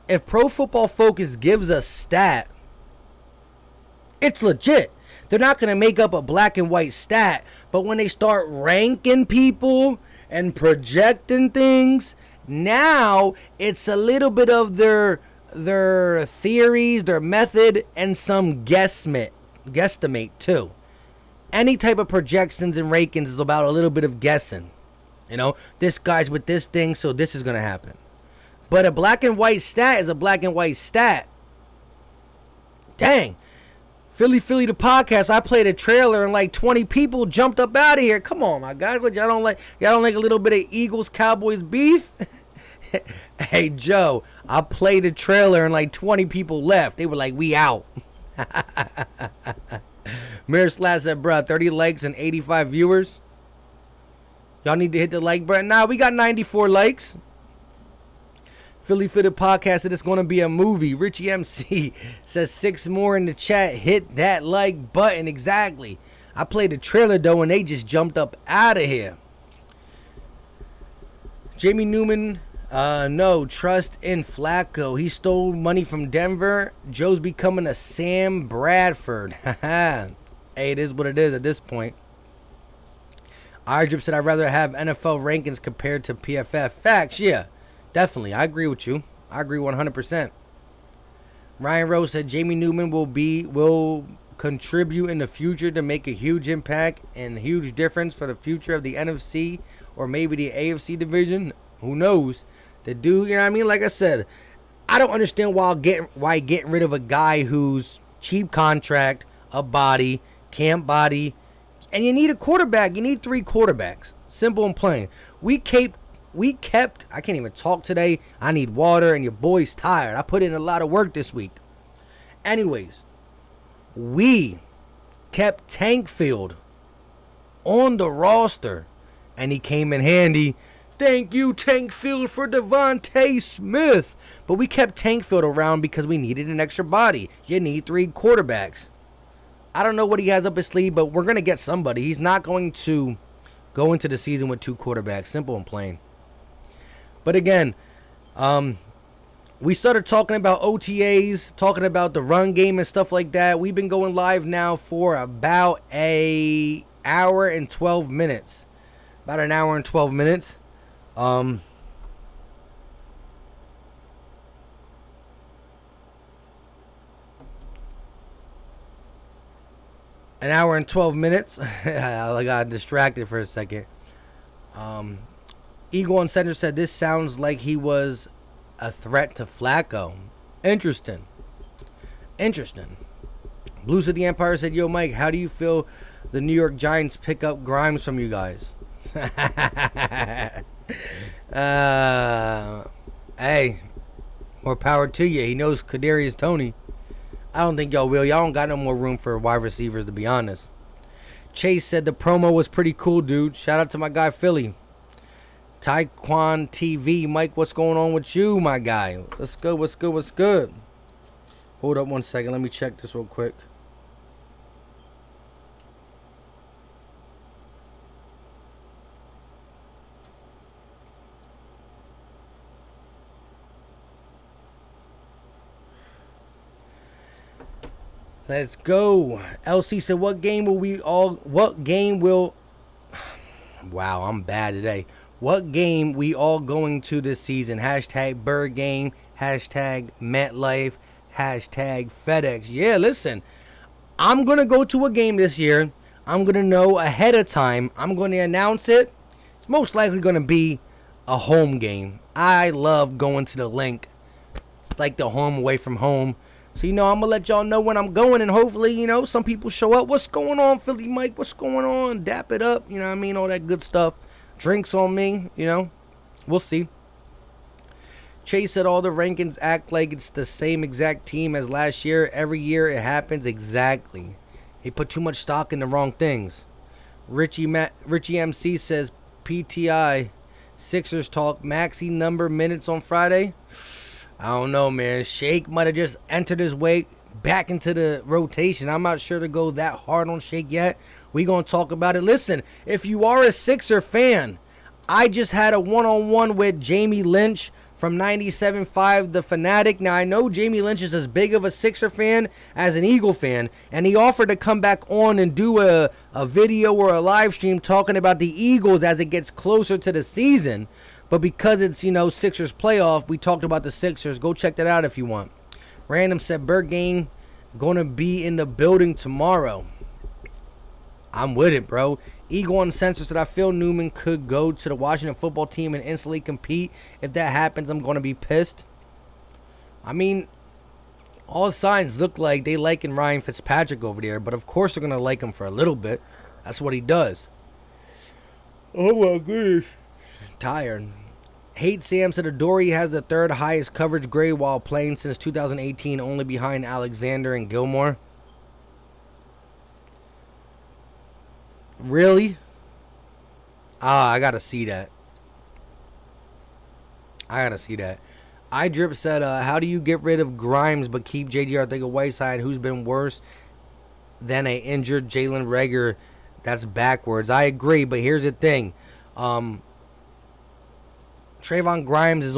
if Pro Football Focus gives a stat, it's legit. They're not going to make up a black and white stat, but when they start ranking people and projecting things, now it's a little bit of their theories, their method, and some guesstimate too. Any type of projections and rankings is about a little bit of guessing. You know, this guy's with this thing, so this is going to happen. But a black and white stat is a black and white stat. Dang. Philly the podcast, I played a trailer and like 20 people jumped up out of here. Come on, my guys. What, y'all don't like a little bit of Eagles Cowboys beef? Hey, Joe, I played a trailer and like 20 people left. They were like, we out. Mirror Slash said, bruh, 30 likes and 85 viewers. Y'all need to hit the like button. Nah, we got 94 likes. Philly Fitted Podcast said it's going to be a movie. Richie MC says 6 more in the chat. Hit that like button. Exactly. I played the trailer, though, and they just jumped up out of here. Jamie Newman, no, trust in Flacco. He stole money from Denver. Joe's becoming a Sam Bradford. Hey, it is what it is at this point. Drip said, I'd rather have NFL rankings compared to PFF. Facts, yeah. Definitely. I agree with you. I agree 100%. Ryan Rose said Jamie Newman will contribute in the future to make a huge impact and huge difference for the future of the NFC or maybe the AFC division. Who knows? The dude, you know what I mean? Like I said, I don't understand why getting rid of a guy who's cheap contract, a body, can't body, and you need a quarterback. You need 3 quarterbacks. Simple and plain. We kept, I can't even talk today. I need water and your boy's tired. I put in a lot of work this week. Anyways, we kept Tankfield on the roster and he came in handy. Thank you, Tankfield, for Devontae Smith. But we kept Tankfield around because we needed an extra body. You need 3 quarterbacks. I don't know what he has up his sleeve, but we're going to get somebody. He's not going to go into the season with 2 quarterbacks. Simple and plain. But again, we started talking about OTAs, talking about the run game and stuff like that. We've been going live now for about an hour and 12 minutes. About an hour and 12 minutes. An hour and 12 minutes. I got distracted for a second. Eagle on Center said this sounds like he was a threat to Flacco. Interesting. Blue City Empire said, yo, Mike, how do you feel the New York Giants pick up Grimes from you guys? Hey, more power to you. He knows Kadarius Toney. I don't think y'all will. Y'all don't got no more room for wide receivers, to be honest. Chase said the promo was pretty cool, dude. Shout out to my guy, Philly. Taekwon TV. Mike, what's going on with you, my guy? What's good? Hold up one second. Let me check this real quick. Let's go. LC said, what game will wow, I'm bad today. What game we all going to this season? Hashtag Bird Game, hashtag MetLife, hashtag FedEx. Yeah, listen, I'm going to go to a game this year. I'm going to know ahead of time. I'm going to announce it. It's most likely going to be a home game. I love going to the link. It's like the home away from home. So, I'm going to let y'all know when I'm going, and hopefully, some people show up. What's going on, Philly Mike? What's going on? Dap it up, you know what I mean? All that good stuff. Drinks on me, We'll see. Chase said all the rankings act like it's the same exact team as last year. Every year it happens exactly. He put too much stock in the wrong things. Richie MC says PTI Sixers talk maxi number minutes on Friday. I don't know, man. Shake might have just entered his way back into the rotation. I'm not sure to go that hard on Shake yet. We going to talk about it. Listen, if you are a Sixer fan, I just had a one-on-one with Jamie Lynch from 97.5 The Fanatic. Now, I know Jamie Lynch is as big of a Sixer fan as an Eagle fan, and he offered to come back on and do a video or a live stream talking about the Eagles as it gets closer to the season. But because it's, you know, Sixers playoff, we talked about the Sixers. Go check that out if you want. Random said Bergane going to be in the building tomorrow. I'm with it, bro. Eagle Uncensored said, I feel Newman could go to the Washington football team and instantly compete. If that happens, I'm going to be pissed. I mean, all signs look like they liking Ryan Fitzpatrick over there, but of course they're going to like him for a little bit. That's what he does. Oh my goodness. Tired. Hate Sam said Adoree has the third highest coverage grade while playing since 2018, only behind Alexander and Gilmore. Really? I gotta see that. iDrip said, how do you get rid of Grimes but keep J.J. Arcega-Whiteside, who's been worse than a injured Jalen Reagor? That's backwards. I agree, but here's the thing. Trevon Grimes is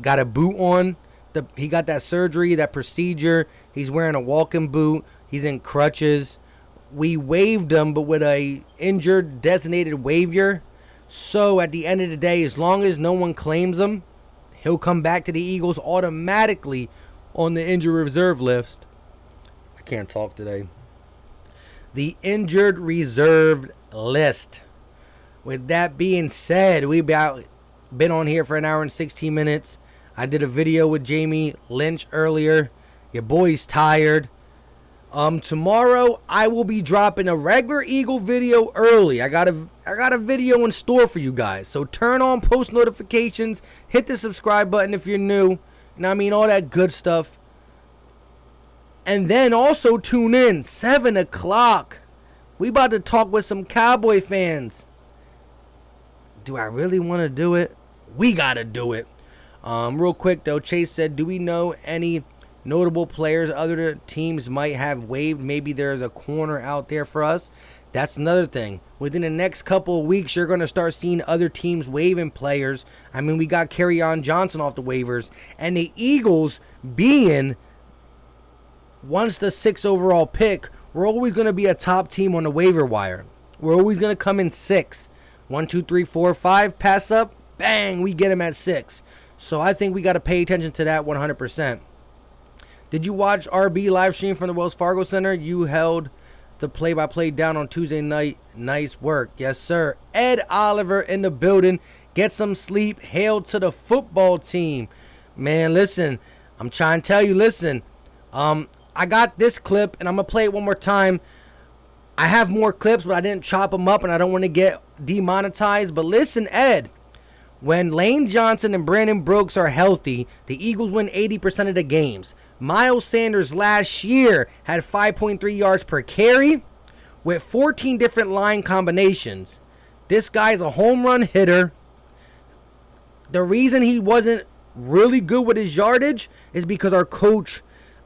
got a boot on. He got that surgery, that procedure. He's wearing a walking boot. He's in crutches. We waived him, but with a injured designated waiver. So at the end of the day, as long as no one claims him, he'll come back to the Eagles automatically on the injured reserve list. I can't talk today. The injured reserve list. With that being said, we've been on here for an hour and 16 minutes. I did a video with Jamie Lynch earlier. Your boy's tired. Tomorrow I will be dropping a regular Eagle video early. I got a video in store for you guys. So turn on post notifications, hit the subscribe button if you're new, and I mean all that good stuff. And then also tune in 7 o'clock. We about to talk with some Cowboy fans. Do I really want to do it? We gotta do it. Real quick though, Chase said, do we know any notable players other teams might have waived? Maybe there's a corner out there for us. That's another thing. Within the next couple of weeks, you're going to start seeing other teams waiving players. I mean, we got Kerryon Johnson off the waivers. And the Eagles being once the 6th overall pick, we're always going to be a top team on the waiver wire. We're always going to come in 6. 1, 2, 3, 4, 5. Pass up. Bang. We get him at 6. So I think we got to pay attention to that 100%. Did you watch RB live stream from the Wells Fargo Center? You held the play-by-play down on Tuesday night. Nice work. Yes, sir. Ed Oliver in the building. Get some sleep. Hail to the football team. Man, listen. I'm trying to tell you, listen. I got this clip, and I'm going to play it one more time. I have more clips, but I didn't chop them up, and I don't want to get demonetized. But listen, Ed. When Lane Johnson and Brandon Brooks are healthy, the Eagles win 80% of the games. Miles Sanders last year had 5.3 yards per carry with 14 different line combinations. This guy's a home run hitter. The reason he wasn't really good with his yardage is because our coach,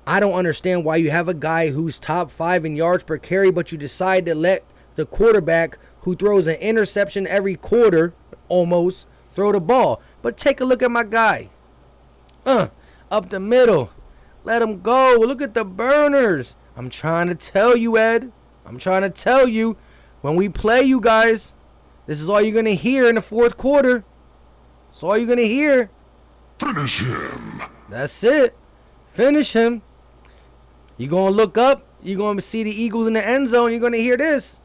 I don't understand why you have a guy who's top 5 in yards per carry, but you decide to let the quarterback who throws an interception every quarter almost throw the ball. But take a look at my guy. Up the middle. Let him go. Look at the burners. I'm trying to tell you, Ed. I'm trying to tell you. When we play you guys, this is all you're going to hear in the fourth quarter. That's all you're going to hear. Finish him. That's it. Finish him. You're going to look up. You're going to see the Eagles in the end zone. You're going to hear this.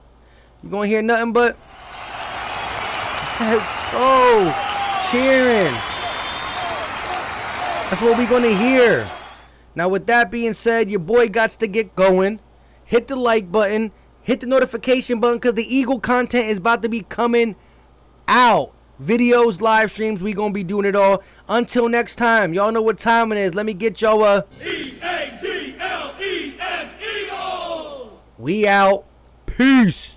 You're going to hear nothing but, let's go. Cheering. That's what we're going to hear. Now, with that being said, your boy got to get going. Hit the like button. Hit the notification button because the Eagle content is about to be coming out. Videos, live streams, we going to be doing it all. Until next time, y'all know what time it is. Let me get y'all E-A-G-L-E-S Eagles. We out. Peace.